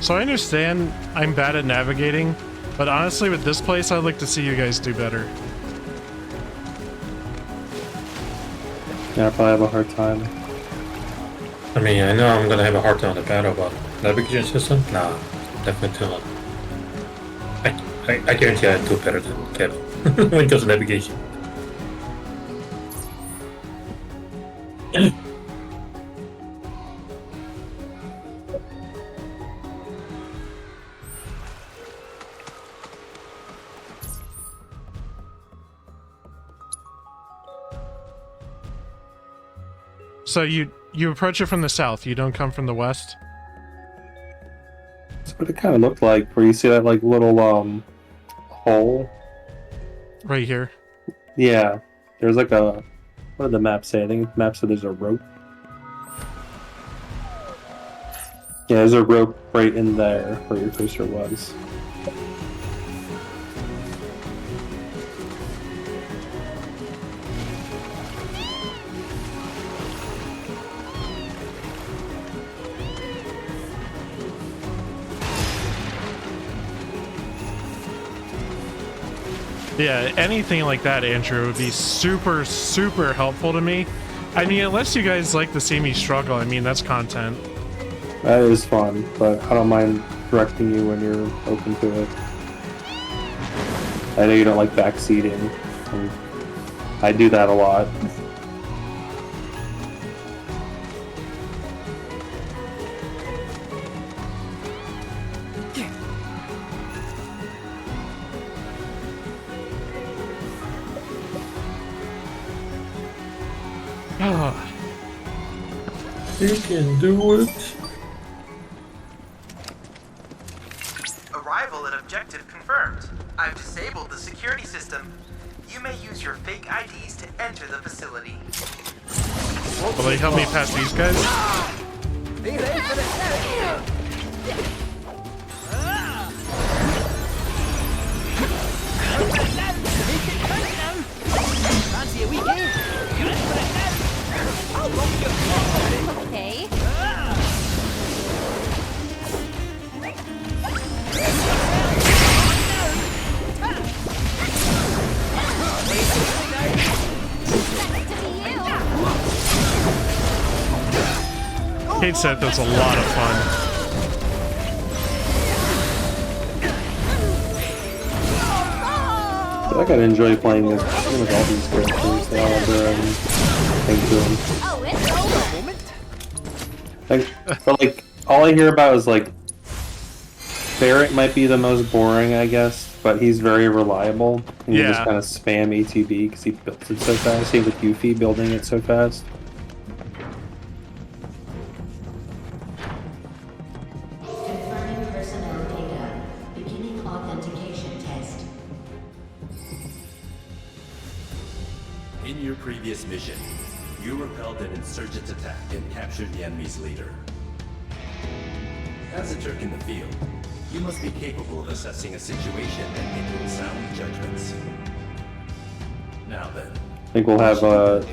So I understand I'm bad at navigating, but honestly with this place I'd like to see you guys do better. Yeah, I probably have a hard time. I mean, I know I'm gonna have a hard time on the battle, but navigation system? Nah, definitely not. I guarantee I do better than Kevin when it comes to navigation. So you approach it from the south, you don't come from the west? That's what it kind of looked like, where you see that like little hole. Right here. Yeah, there's like a, what did the map say? I think the map said there's a rope. Yeah, there's a rope right in there where your cursor was. Yeah, anything like that, Andrew, would be super, super helpful to me. I mean, unless you guys like to see me struggle, I mean, that's content. That is fun, but I don't mind directing you when you're open to it. I know you don't like backseating. I do that a lot. You can do it. Arrival at objective confirmed. I've disabled the security system. You may use your fake IDs to enter the facility. Will they help me pass these guys? Fancy a weekend? Okay. Kate said that's a lot of fun. I feel like I'd enjoy playing this with all these characters. They all have their own thing to them. Oh, it's over. But like, all I hear about is like Barrett might be the most boring, I guess, but he's very reliable. And you just Yeah. kind of spam ATB because he builds it so fast. Same with Yuffie building it so fast. Confirming personnel data. Beginning authentication test. In your previous mission, you repelled an insurgent attack and captured the enemy's leader. As a Turk in the field, you must be capable of assessing a situation and making sound judgments. Now then, I think we'll have the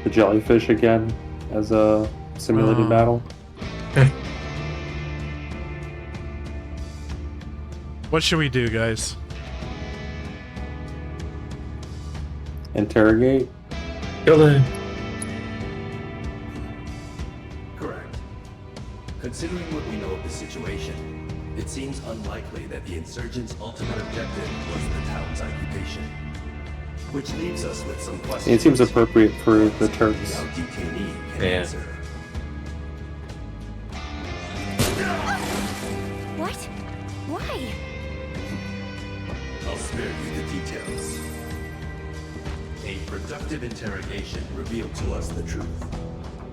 jellyfish again as a simulated battle. What should we do, guys? Interrogate. Kill him. correct. Considering what we know of the situation, it seems unlikely that the insurgents' ultimate objective was the town's occupation. Which leaves us with some questions. It seems appropriate for the Turks. Our detainee can Yeah. answer. What? Why? I'll spare you the details. A productive interrogation revealed to us the truth.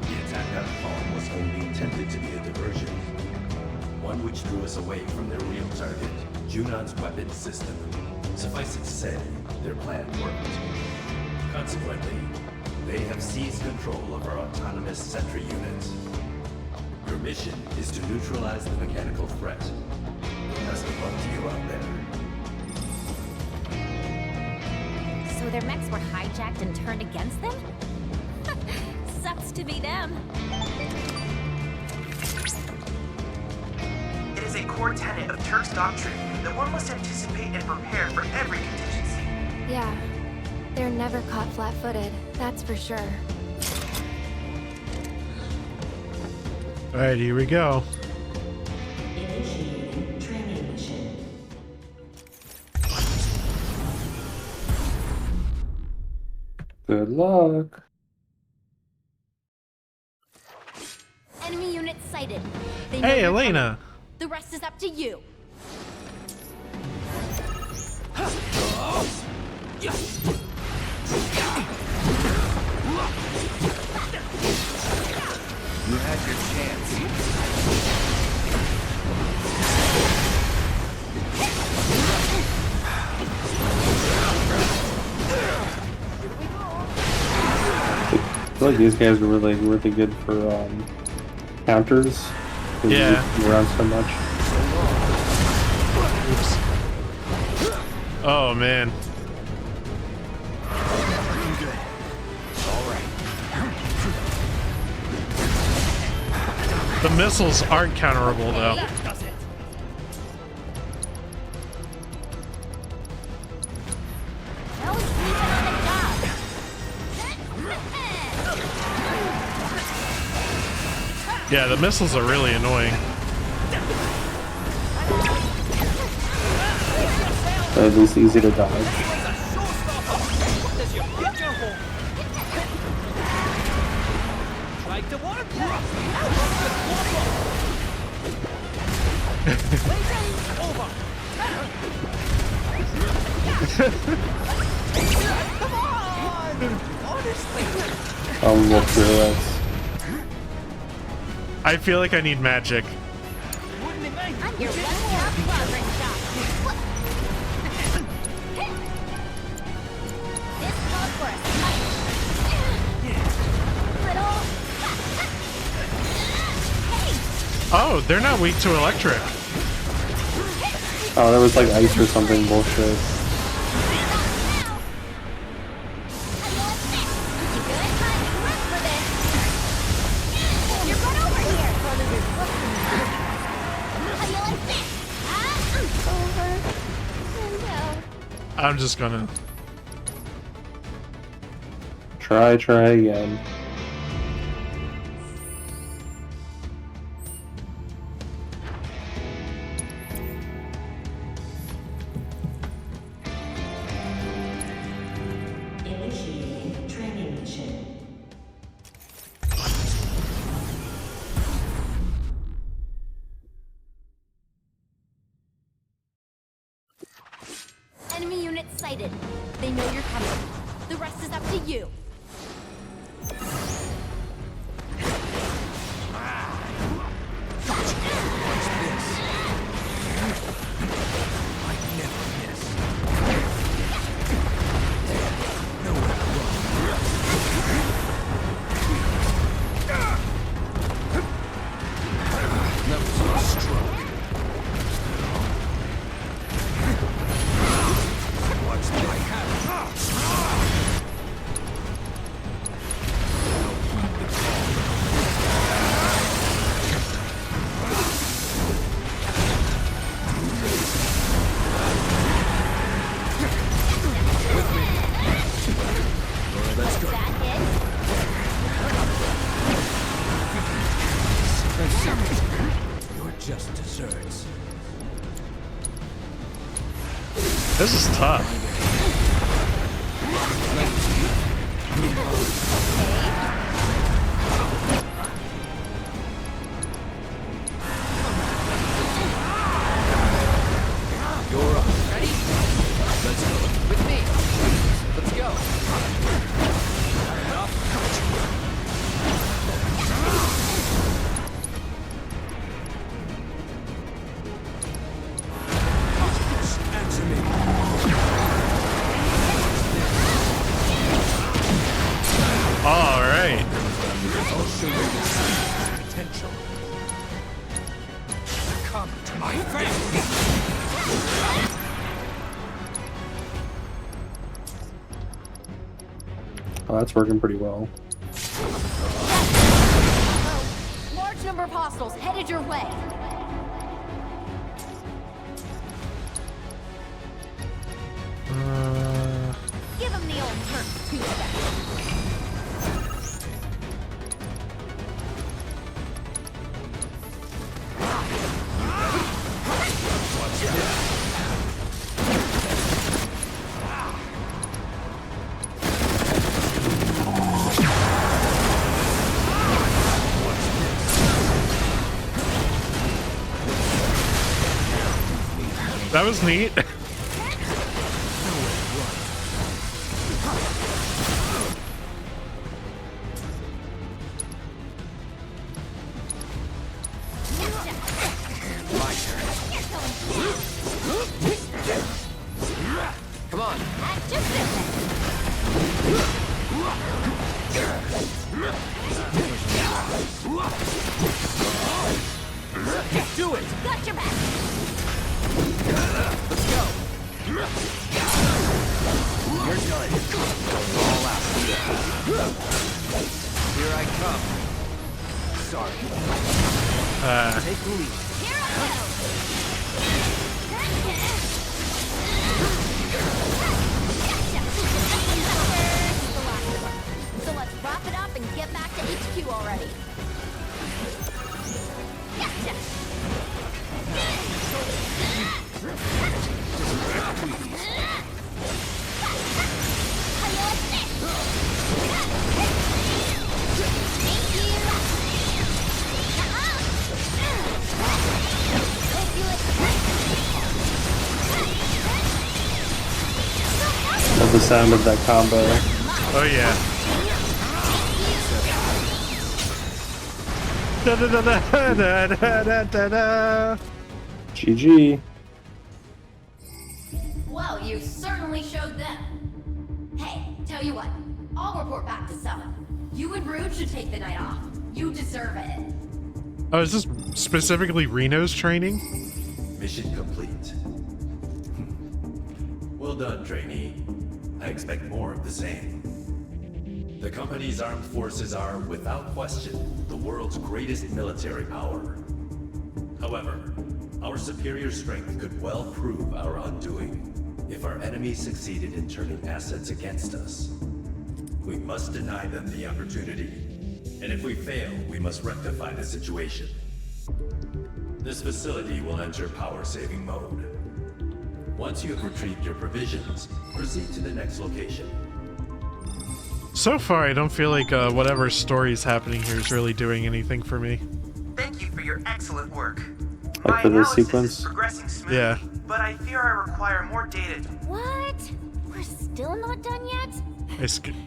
The attack on Palm was only intended to be a diversion. One which drew us away from their real target, Junon's weapons system. Suffice it to say, their plan worked. Consequently, they have seized control of our autonomous sentry unit. Your mission is to neutralize the mechanical threat. Best of luck to you out there. So their mechs were hijacked and turned against them? Sucks to be them. It is a core tenet of Turk's doctrine that one must anticipate and prepare for every contingency. Yeah, they're never caught flat-footed, that's for sure. Alright, here we go. Initiating training mission. Good luck. Enemy unit sighted. They know Hey, you're Elena. coming. The rest is up to you. You had your chance. I feel like these guys are really good for counters. 'Cause Yeah. they move around so much. Oh man. The missiles aren't counterable though. No sleeping on the job. Yeah, the missiles are really annoying. But at least easy to dodge. Look through us. I feel like I need magic. I'm your one-stop progress shop. This calls for a smite. Little. Hey! Oh, they're not weak to electric. Oh, there was like ice or something bullshit. I'm just gonna Try again. Initiating training mission. excited. They know you're coming. The rest is up to you. This is tough. You're up. Ready? Let's go. With me. Let's go. Answer me. All right. I'll show you this potential. Come to my face. Oh, that's working pretty well. Large number of hostiles headed your way. Give him the old Turk two-step. That was neat. Come on. Do it. Got your back. Let's go. You're done. All out. Here I come. Sorry. Take the lead. Here I go. So let's wrap it up and get back to HQ already. Gotcha. Love the sound of that combo. Oh yeah. Da da da da da da da da. GG. Well, you certainly showed them. Hey, tell you what, I'll report back to Summon. You and Rude should take the night off. You deserve it. Oh, is this specifically Reno's training? Mission complete. Well done, trainee. I expect more of the same. The company's armed forces are, without question, the world's greatest military power. However, our superior strength could well prove our undoing if our enemies succeeded in turning assets against us. We must deny them the opportunity, and if we fail, we must rectify the situation. This facility will enter power-saving mode. Once you have retrieved your provisions, proceed to the next location. So far, I don't feel like whatever story's happening here is really doing anything for me. Thank you for your excellent work. Like for this sequence? Progressing smoothly, Yeah. but I fear I require more data. What? still not done yet?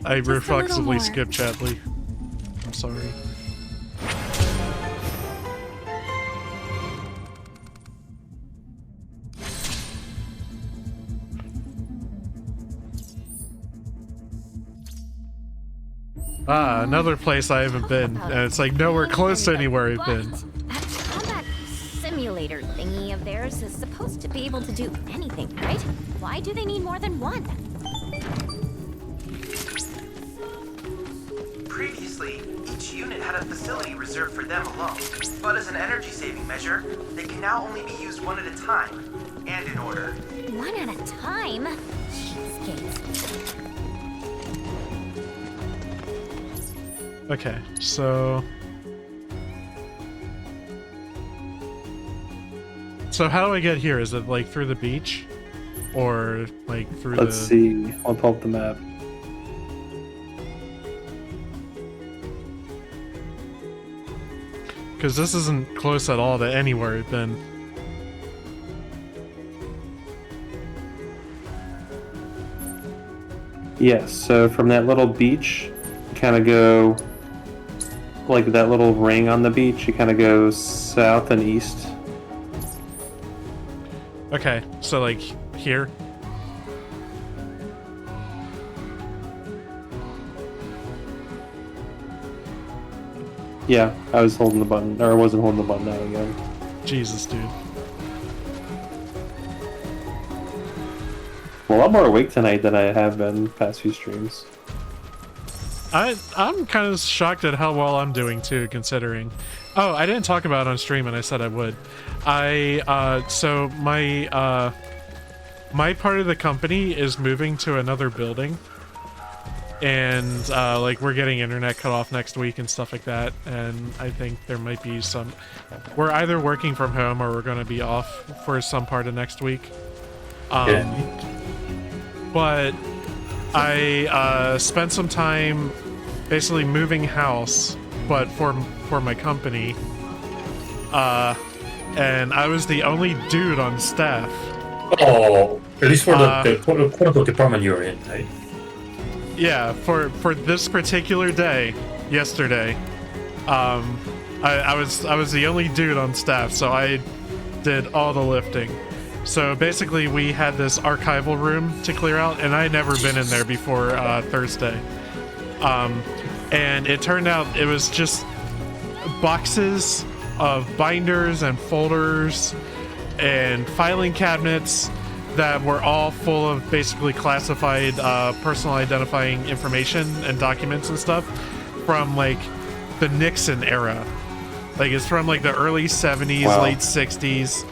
I reflexively more. skip Chadley. I'm sorry. Another place I haven't been, and it's like nowhere close to anywhere I've been. That combat simulator thingy of theirs is supposed to be able to do anything, right? Why do they need more than one? Previously, each unit had a facility reserved for them alone, but as an energy-saving measure, they can now only be used one at a time, and in order. One at a time? Cheapskates. Okay, so how do I get here? Is it like through the beach, or like through Let's see. I'll pull up the map. Because this isn't close at all to anywhere I've been. Yes, so from that little beach, you kind of go, like that little ring on the beach, you kind of go south and east. Okay, so like here? Yeah, I was holding the button, or I wasn't holding the button out again. Jesus, dude. I'm a lot more awake tonight than I have been past few streams. I'm kind of shocked at how well I'm doing too, considering. Oh, I didn't talk about it on stream, and I said I would. So my my part of the company is moving to another building, and like we're getting internet cut off next week and stuff like that. And I think there might be some. We're either working from home or we're going to be off for some part of next week. But I spent some time basically moving house, but for my company, and I was the only dude on staff. Oh, at least for the quote-unquote department you're in, right? Yeah, for this particular day, yesterday, I was the only dude on staff, so I did all the lifting. So basically, we had this archival room to clear out, and I had never been in there before Thursday. And it turned out it was just boxes of binders and folders and filing cabinets that were all full of basically classified personal identifying information and documents and stuff from like the Nixon era. Like it's from like the early 70s, Wow. late 60s.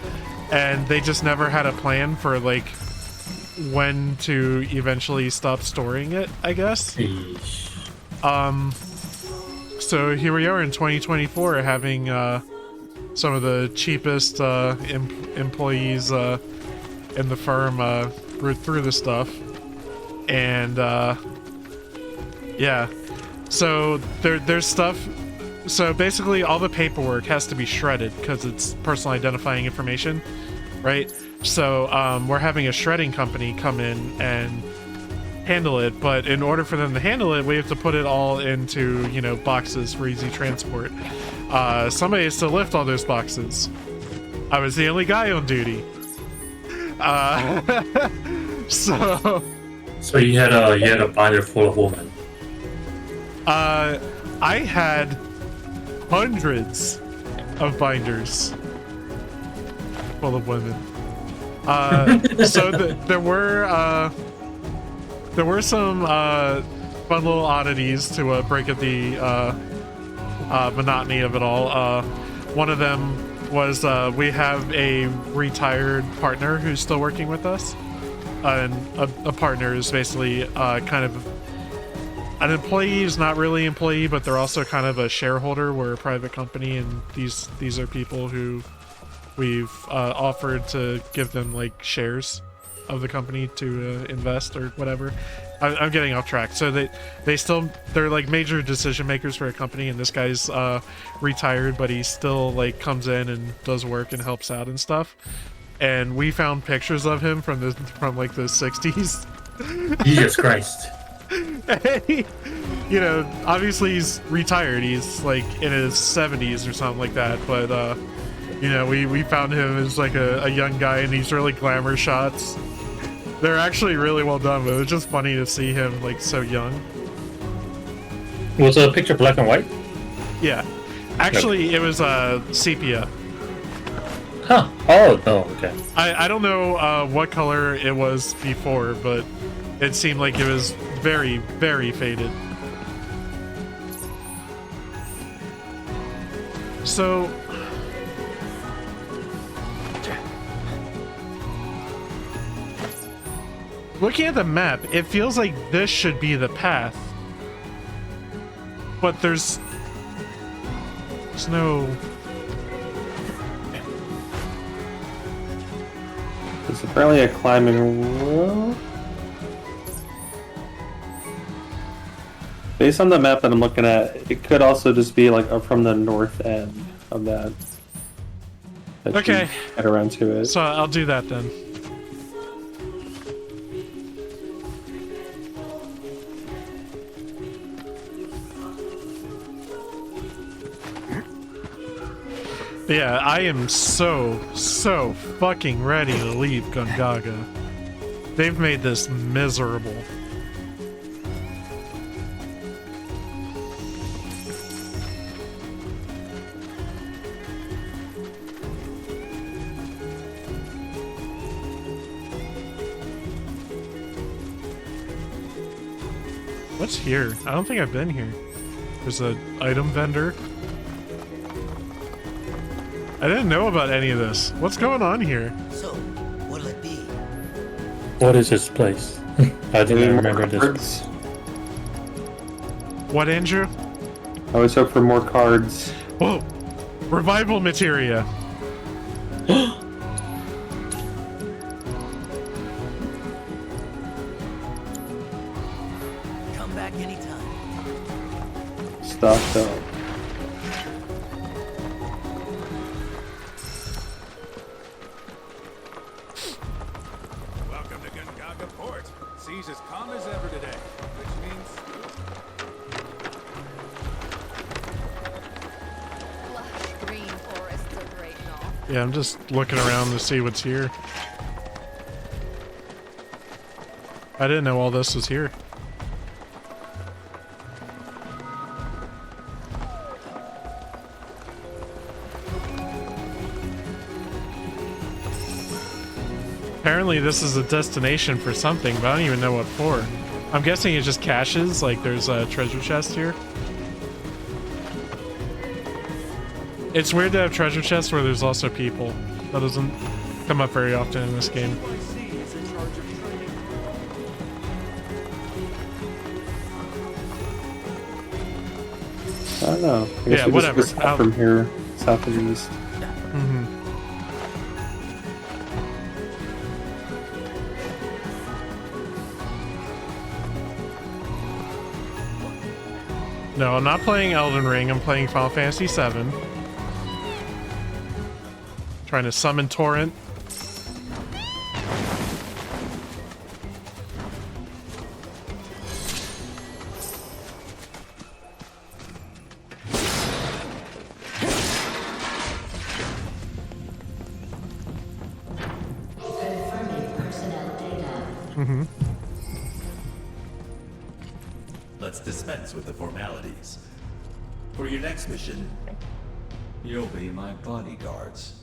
And they just never had a plan for like when to eventually stop storing it, I guess. So here we are in 2024 having some of the cheapest employees in the firm root through the stuff. And yeah, so there's stuff. So basically all the paperwork has to be shredded because it's personal identifying information, right? So we're having a shredding company come in and handle it, but in order for them to handle it, we have to put it all into, you know, boxes for easy transport. Somebody has to lift all those boxes. I was the only guy on duty. So you had a binder full of women. I had hundreds of binders full of women. So there were some fun little oddities to break up the monotony of it all. One of them was we have a retired partner who's still working with us, and a partner is basically kind of an employee is not really employee, but they're also kind of a shareholder. We're a private company, and these are people who we've offered to give them like shares of the company to invest or whatever. I'm getting off track. So they're like major decision makers for a company, and this guy's retired, but he still like comes in and does work and helps out and stuff. And we found pictures of him from like the 60s. Jesus Christ. You know, obviously he's retired. He's like in his 70s or something like that. But you know, we found him as like a young guy in these really glamour shots. They're actually really well done, but it was just funny to see him like so young. Was the picture black and white? Yeah. Actually, it was sepia. Huh. Oh, no, okay. I don't know what color it was before, but it seemed like it was very, very faded. So... looking at the map, it feels like this should be the path. But there's no... There's apparently a climbing wall. Based on the map that I'm looking at, it could also just be like from the north end of that. Okay. Get around to it. So I'll do that then. Yeah, I am so fucking ready to leave Gongaga. They've made this miserable. What's here? I don't think I've been here. There's an item vendor. I didn't know about any of this. What's going on here? So, what'll it be? What is this place? I didn't remember this. What, Andrew? I always hope for more cards. Whoa! Revival materia. Come back anytime. Stocked up. Welcome to Gongaga Port. Seas as calm as ever today, which means Lush green forests are great and all. Yeah, I'm just looking around to see what's here. I didn't know all this was here. Apparently this is a destination for something, but I don't even know what for. I'm guessing it's just caches, like there's a treasure chest here. It's weird to have treasure chests where there's also people. That doesn't come up very often in this game. I don't know. I guess Yeah, we whatever. Just go south from here, south and east. Mm-hmm. No, I'm not playing Elden Ring. I'm playing Final Fantasy VII. Trying to summon Torrent. Confirming personnel data. Mm-hmm. Let's dispense with the formalities. For your next mission, you'll be my bodyguards.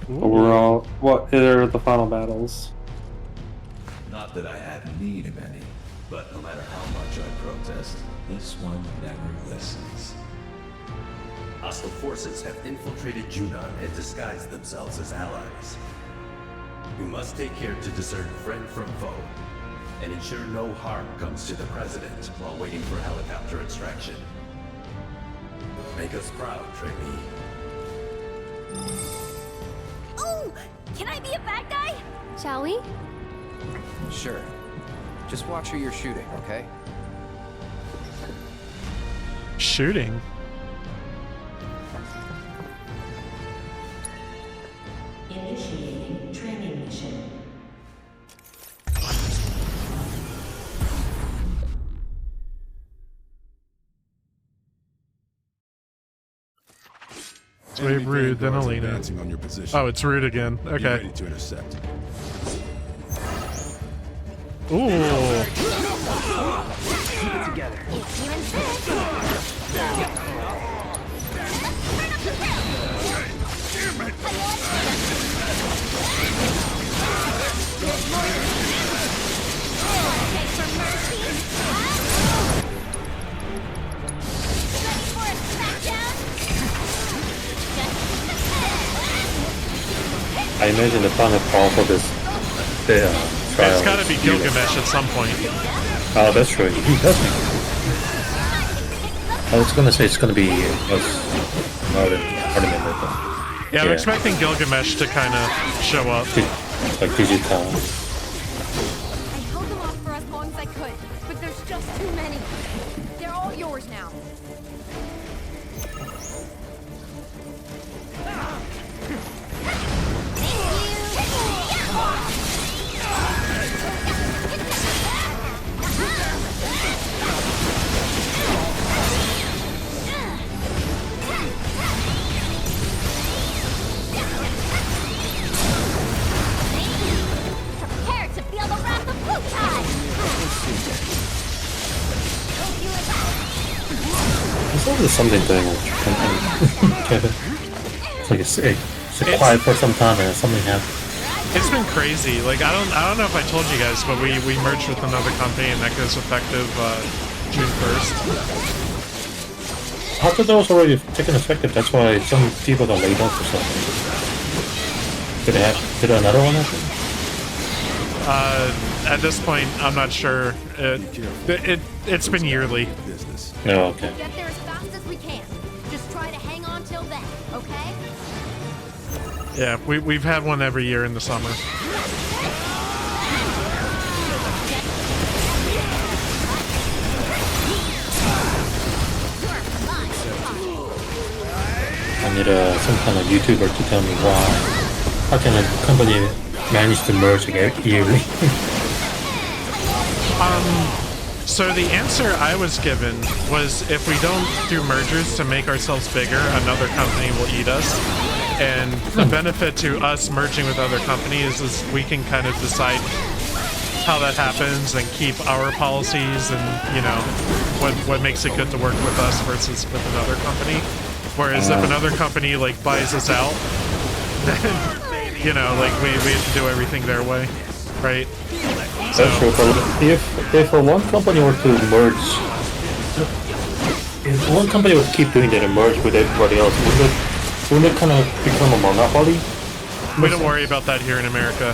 Overall, what are the final battles? Not that I have need of any, but no matter how much I protest, this one never listens. Hostile forces have infiltrated Jihun and disguised themselves as allies. We must take care to discern friend from foe, and ensure no harm comes to the President while waiting for helicopter extraction. Make us proud, trainee. Oh! Can I be a bad guy? Shall we? Sure. Just watch who you're shooting, okay? Shooting? Initiating training mission. Wait, Rude, then Alina. Advancing on your position. Oh, it's Rude again. Be Okay. ready to intercept. Ooh. Keep it together. If you insist. I imagine the final call for this trial. It's gotta be Gilgamesh at some point. Oh, that's right. He does me. I was gonna say it's gonna be Artemis, but Yeah, I'm expecting Gilgamesh to kind of show up. Like digital. I held them off for as long as I could, but there's just too many. They're all yours now. Prepare to feel the wrath of Wutai! It's always something going on. It's like it's quiet for some time and something happens. It's been crazy. Like I don't know if I told you guys, but we merged with another company and that goes effective June 1st. I thought that was already taken effective. That's why some people got laid off or something. Did another one happen? At this point, I'm not sure. It's been yearly. No, okay. Get there as fast as we can. Just try to hang on till then, okay? Yeah, we've had one every year in the summer. I need some kind of YouTuber to tell me why. How can a company manage to merge yearly? So the answer I was given was if we don't do mergers to make ourselves bigger, another company will eat us. And the benefit to us merging with other companies is we can kind of decide how that happens and keep our policies and, you know, what makes it good to work with us versus with another company. Whereas if another company, like, buys us out, then, you know, like, we have to do everything their way, right? That's true, but if one company were to merge, if one company would keep doing that and merge with everybody else, wouldn't it kind of become a monopoly? We don't worry about that here in America.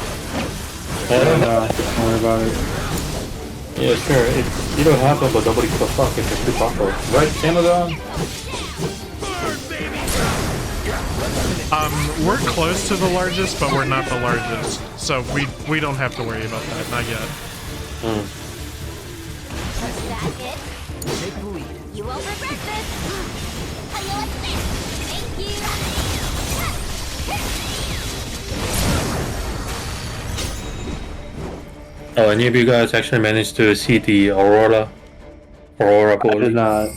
Don't worry about it. Yeah, sure. It don't happen, but nobody gives a fuck if it's too popular. Right, Amazon? We're close to the largest, but we're not the largest. So we don't have to worry about that, not yet. Take the lead. You won't regret this. Thank you. Oh, any of you guys actually managed to see the Aurora I did not.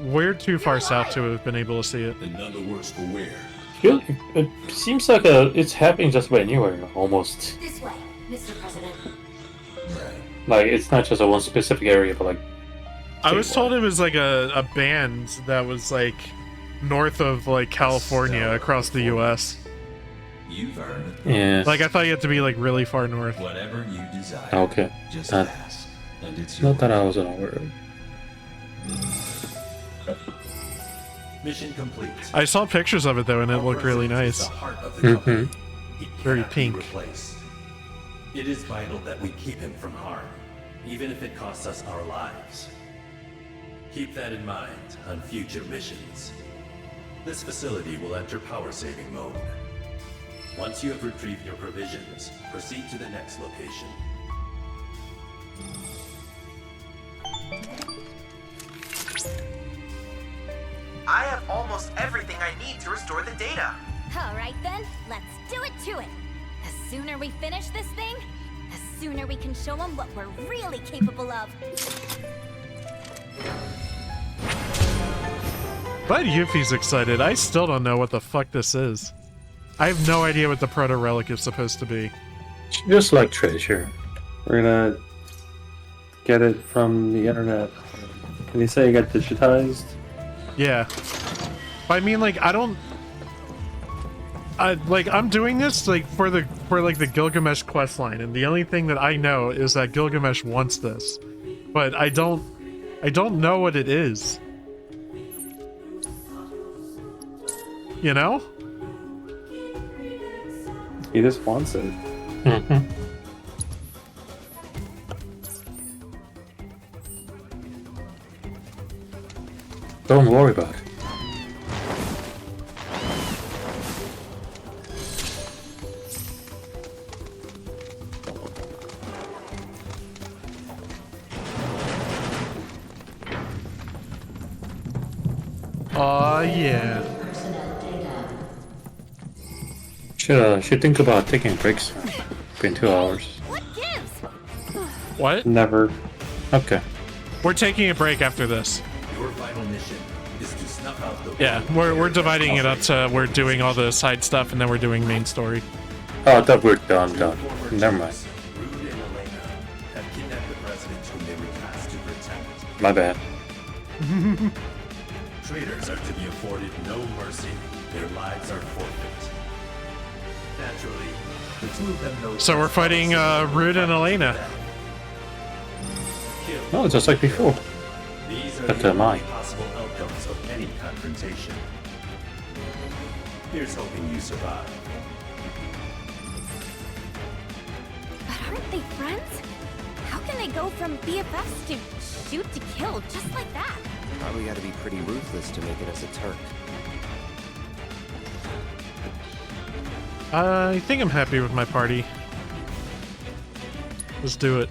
We're too far south to have been able to see it. In other words, for where? It seems like it's happening just about anywhere, almost. This way, Mr. President. Like, it's not just a one specific area, but like... I was told it was like a band that was like north of like California across the US. You've earned it. Yeah. Like I thought you had to be like really far north. Whatever you desire. Okay. Just Not, ask, and it's not that I was aware of. Mission complete. I saw pictures of it though, and it looked really nice. The heart of the company. He Very cannot be pink. replaced. It is vital that we keep him from harm, even if it costs us our lives. Keep that in mind on future missions. This facility will enter power-saving mode. Once you have retrieved your provisions, proceed to the next location. I have almost everything I need to restore the data. All right then, let's do it to it. The sooner we finish this thing, the sooner we can show them what we're really capable of. But Yuffie's excited. I still don't know what the fuck this is. I have no idea what the proto relic is supposed to be. Just like treasure. We're gonna get it from the internet. Can you say it got digitized? Yeah. But I mean, like, I don't... I'm doing this, like, for the Gilgamesh questline, and the only thing that I know is that Gilgamesh wants this. But I don't know what it is. You know? He just wants it. Mm-hmm. Don't worry about it. Aw, yeah. Should think about taking breaks. Been 2 hours. What? Never. Okay. We're taking a break after this. Your final mission is to snuff out the... Yeah, we're dividing it up to we're doing all the side stuff and then we're doing main story. Oh, I thought we're done. Never mind. Rude and Elena have kidnapped the president whom they were tasked to protect. My bad. Traitors are to be afforded no mercy. Their lives are forfeit. Naturally, the two of them know... So we're fighting Rude and Elena. No, just like before. These are But the mine. only possible outcomes of any confrontation. Here's hoping you survive. But aren't they friends? How can they go from BFFs to shoot to kill just like that? Probably gotta be pretty ruthless to make it as a Turk. I think I'm happy with my party. Let's do it.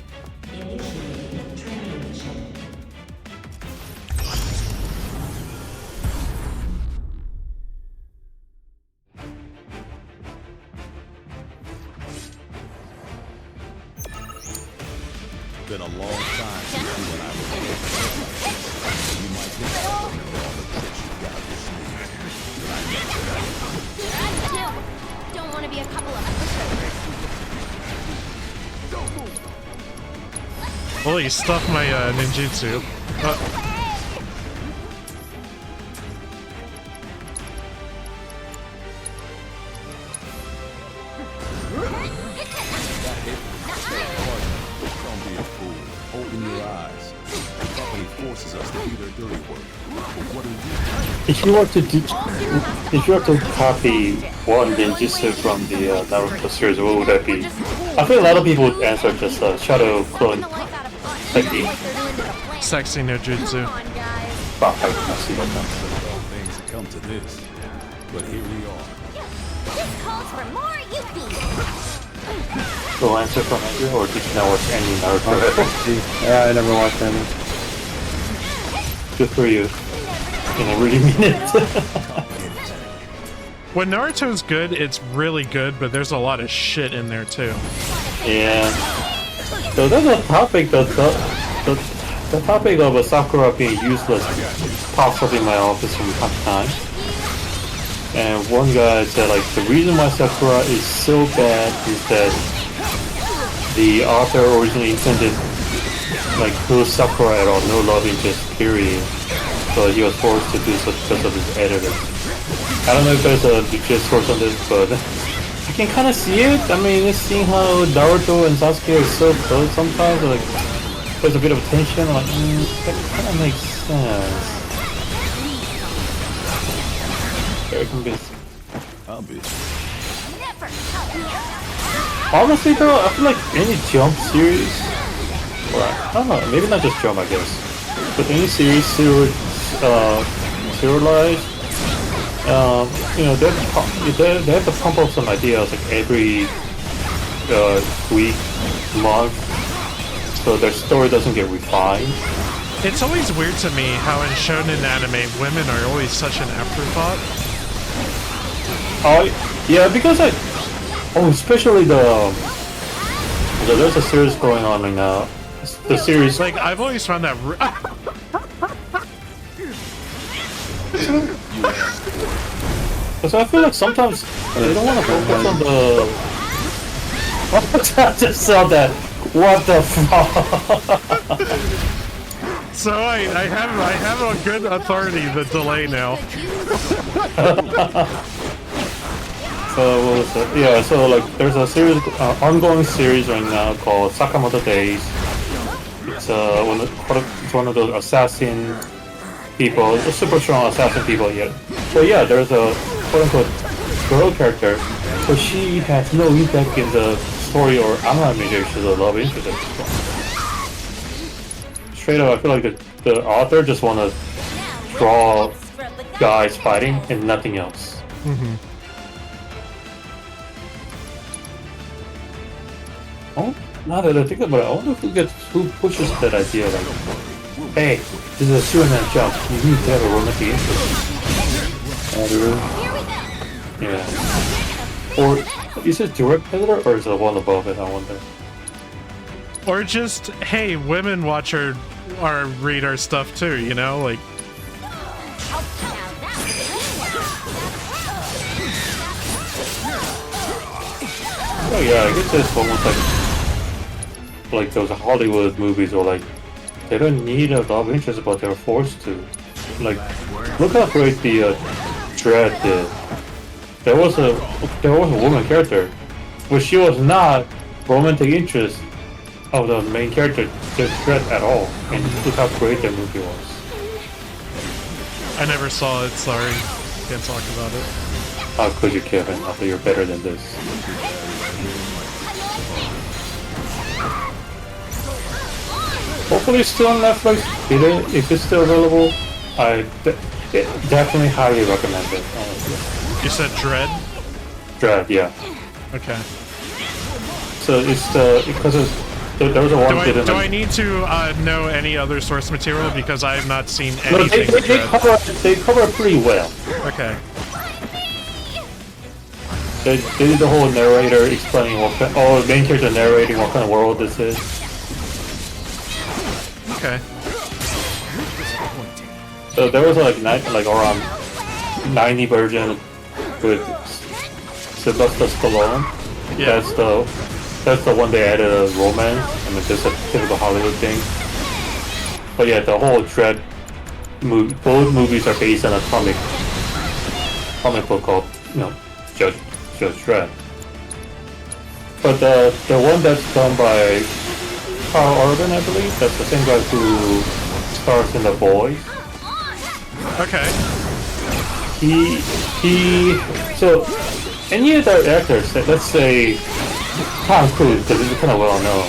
Been a long time since you and I were together. You might think I don't know all the tricks you got up your sleeve. But I know you. Don't want to be a couple of episodes. Well, you stuffed my ninjutsu. Don't be a fool. Open your eyes. The company forces us to do their dirty work. But what do we? If you were to copy one ninjutsu from the Naruto series, what would that be? I think a lot of people would answer just Shadow Clone technique. Sexy ninjutsu. Fuck, I did not see that one. Things have come to this. But here we are. This calls for more Yuffie. Go answer from Andrew, or did you not watch any Naruto? Yeah, I never watched any. Good for you. And I really mean it. When Naruto's good, it's really good, but there's a lot of shit in there too. Yeah. So there's a topic that the topic of Sakura being useless pops up in my office from time to time. And one guy said like the reason why Sakura is so bad is that the author originally intended like no Sakura at all, no love interest period. So he was forced to do so because of his editor. I don't know if there's a legit source on this, but I can kind of see it. I mean, just seeing how Naruto and Sasuke are so close sometimes, like there's a bit of tension. Like that kind of makes sense. Very convincing. I'll be. Honestly though, I feel like any Jump series, or I don't know, maybe not just Jump I guess, but any series serialized, you know, they have to pump up some ideas like every week, month, so their story doesn't get refined. It's always weird to me how in shonen anime, women are always such an afterthought. Oh, yeah, because especially there's a series going on right now. The series, like I've always found that Because I feel like sometimes they don't want to focus on the. I just saw that. What the fuck? So I have a good authority the delay now. So what was it? Yeah, so like there's a series, ongoing series right now called Sakamoto Days. It's one of those assassin people, a super strong assassin people yet. So yeah, there's a quote-unquote girl character, but she has no impact in the story or anime. She's a love interest at this point. Straight up, I feel like the author just want to draw guys fighting and nothing else. Mm-hmm. Oh, now that I think about it, I wonder who pushes that idea. Like, hey, this is a shonen jump. You need to have a romantic interest. Yeah. Or is it direct editor or is it one above it? I wonder. Or just, hey, women watch our read our stuff too. You know, like. Oh yeah, I guess it's almost like those Hollywood movies, or like they don't need a love interest, but they're forced to. Like, look how great the Dread did. There was a woman character, but she was not romantic interest of the main character, the Dread, at all. And look how great that movie was. I never saw it. Sorry, can't talk about it. How could you, Kevin? I thought you're better than this. Hopefully it's still on Netflix. If it's still available, I definitely highly recommend it. You said Dread? Dread, yeah. Okay. So it's because there was a one. Do I need to know any other source material because I have not seen No, anything? they cover it pretty well. Okay. They did the whole narrator explaining the main character narrating what kind of world this is. Okay. So there was like around 90 version with Sylvester Stallone. Yeah. That's the one they added a romance. I mean, just a typical Hollywood thing. But yeah, the whole Dread movie, both movies are based on a comic book called, Judge Dredd. But the one that's done by Carl Urban, I believe, that's the same guy who stars in The Boys. Okay. So any of the actors, let's say Tom Cruise, because he's kind of well known.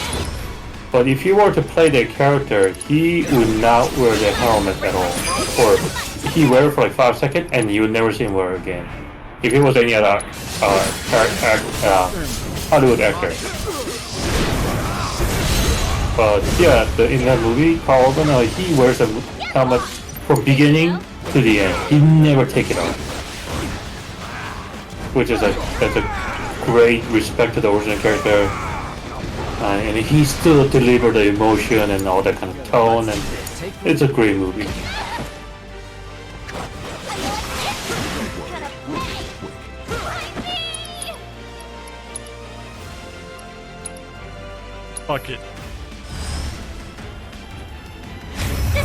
But if you were to play the character, he would not wear the helmet at all, or he wear it for like 5 seconds, and you would never see him wear it again. If it was any other Hollywood actor. But yeah, in that movie, Carl Urban, he wears a helmet from beginning to the end. He never take it off, which is that's a great respect to the original character, and he still delivered the emotion and all that kind of tone, and it's a great movie. Fuck it.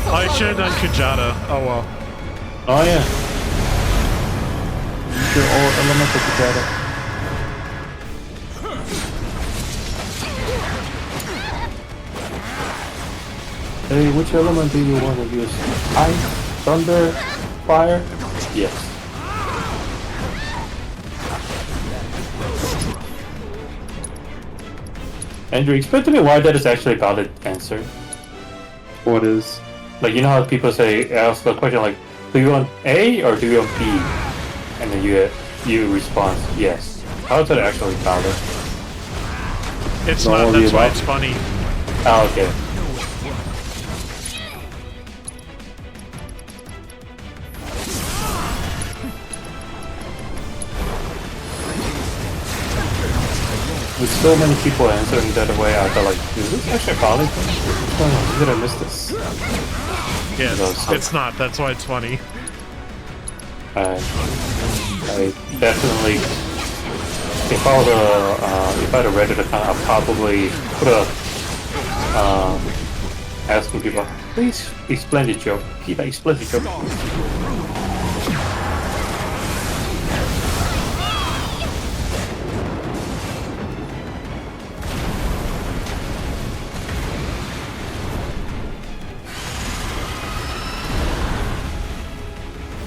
I should have done Kujata. Oh well. Oh yeah. They're all elements of Kujata. Hey, which element do you want to use? Ice, thunder, fire? Yes. Andrew, explain to me why that is actually a valid answer. What is? Like, you know how people ask the question like, do you want A or do you want B? And then you respond yes. How is that actually valid? It's not, that's why it's funny. Oh, okay. With so many people answering that way, I thought like, is this actually valid? What's going on? Did I miss this? Yeah, it's not. That's why it's funny. And I definitely, if I had a Reddit account, I'd probably put a asking people, please explain the joke. Peter, explain the joke.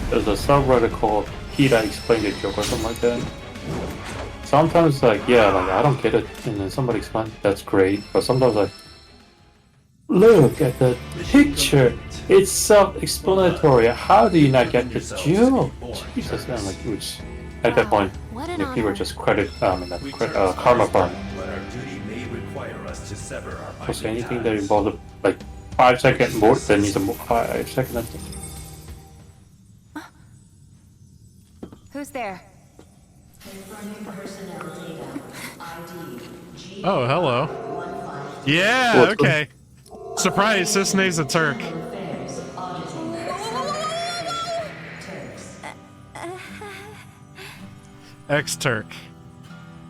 There's a subreddit called Peter explain the joke or something like that. Sometimes like, yeah, like I don't get it, and then somebody explains, that's great. But sometimes like, look at the picture. It's self-explanatory. How do you not get the joke? Jesus, man, like, which at that point, if you were just credit, karma farm. Was there anything that involved like 5 seconds more than needs a 5 seconds? Who's there? Oh, hello. Yeah, okay. Surprise, Cisne's a Turk. Ex-Turk.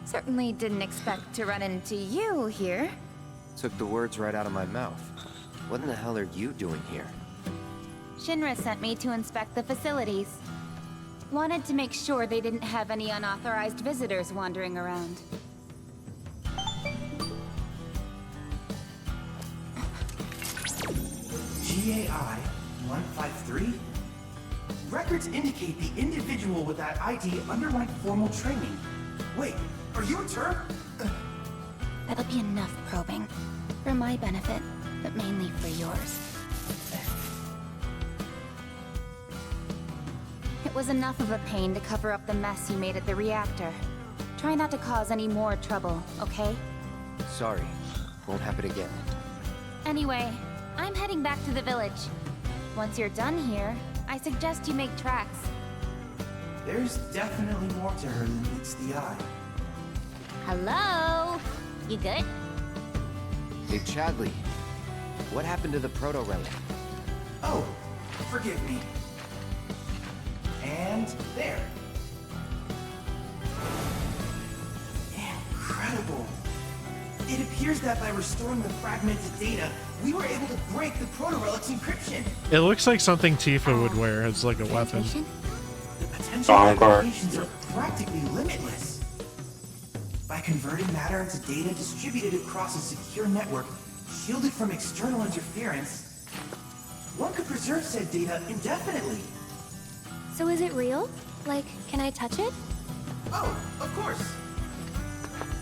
Certainly didn't expect to run into you here. Took the words right out of my mouth. What in the hell are you doing here? Shinra sent me to inspect the facilities. Wanted to make sure they didn't have any unauthorized visitors wandering around. GAI 153? Records indicate the individual with that ID underwent formal training. Wait, are you a Turk? That'll be enough probing. For my benefit, but mainly for yours. It was enough of a pain to cover up the mess you made at the reactor. Try not to cause any more trouble, okay? Sorry. Won't happen again. Anyway, I'm heading back to the village. Once you're done here, I suggest you make tracks. There's definitely more to her than meets the eye. Hello? You good? Hey, Chadley. What happened to the proto-relic? Oh, forgive me. And there. Incredible. It appears that by restoring the fragmented data, we were able to break the proto-relic's encryption. It looks like something Tifa would wear as like a weapon. The potential applications are practically limitless. By converting matter into data distributed across a secure network, shielded from external interference, one could preserve said data indefinitely. So is it real? Like, can I touch it? Oh, of course.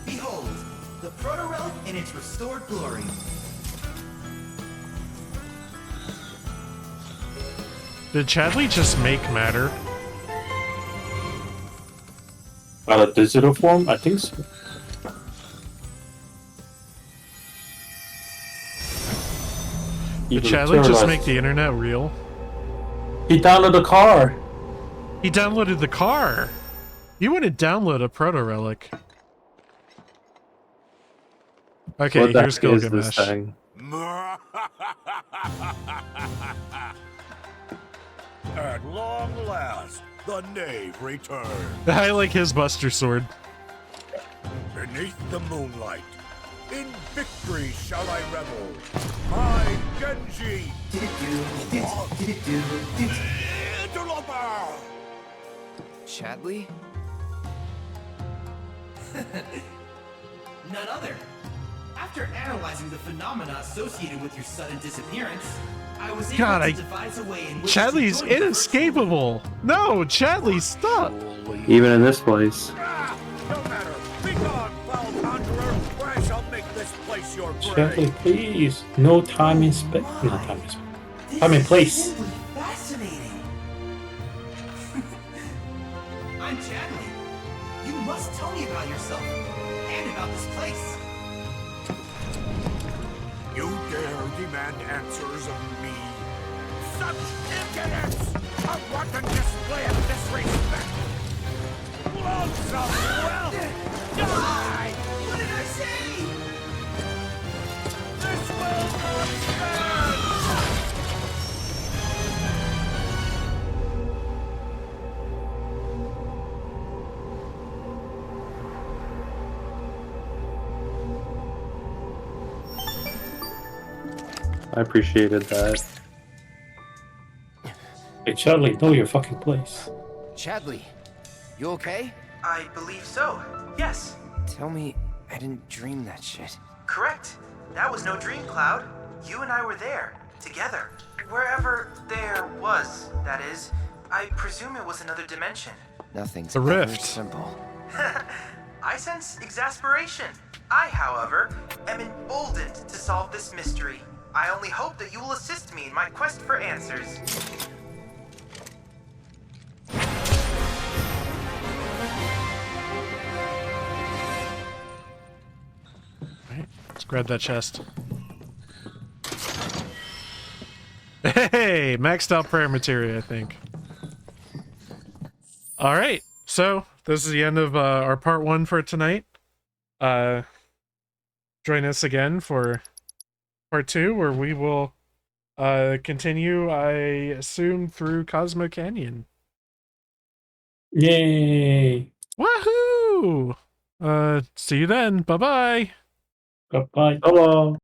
Behold, the proto-relic in its restored glory. Did Chadley just make matter? A digital form? I think so. Did Chadley just make the internet real? He downloaded the car. He downloaded the car. You wouldn't download a proto-relic. Okay, What the here's heck is this Gilgamesh. thing? At long last, the knave returned. I like his Buster Sword. Beneath the moonlight, in victory shall I revel. My Genji! Interloper! Chadley? None other. After analyzing the phenomena associated with your sudden disappearance, I was able God, to devise a way in which Chadley's to join inescapable. No, Chadley, stop. Even in this place. No matter. Be gone, foul conjurer, or I shall make this place your grave. Chadley, please. No time in space. No time in space. Time in place. Fascinating. I'm Chadley. You must tell me about yourself and about this place. You dare demand answers of me? Such impudence! A wanton display of disrespect! Loads of wealth! Die! What did I say? This will not stand! I appreciated that. Hey, Charlie, know your fucking place. Chadley, you okay? I believe so. Yes. Tell me I didn't dream that shit. Correct. That was no dream, Cloud. You and I were there, together. Wherever there was, that is. I presume it was another dimension. Nothing's A ever rift. simple. I sense exasperation. I, however, am emboldened to solve this mystery. I only hope that you will assist me in my quest for answers. Alright, let's grab that chest. Hey, maxed out prayer materia, I think. Alright, so this is the end of our part 1 for tonight. Join us again for part 2, where we will continue, I assume, through Cosmo Canyon. Yay! Woohoo! See you then. Bye-bye. Bye-bye. Hello.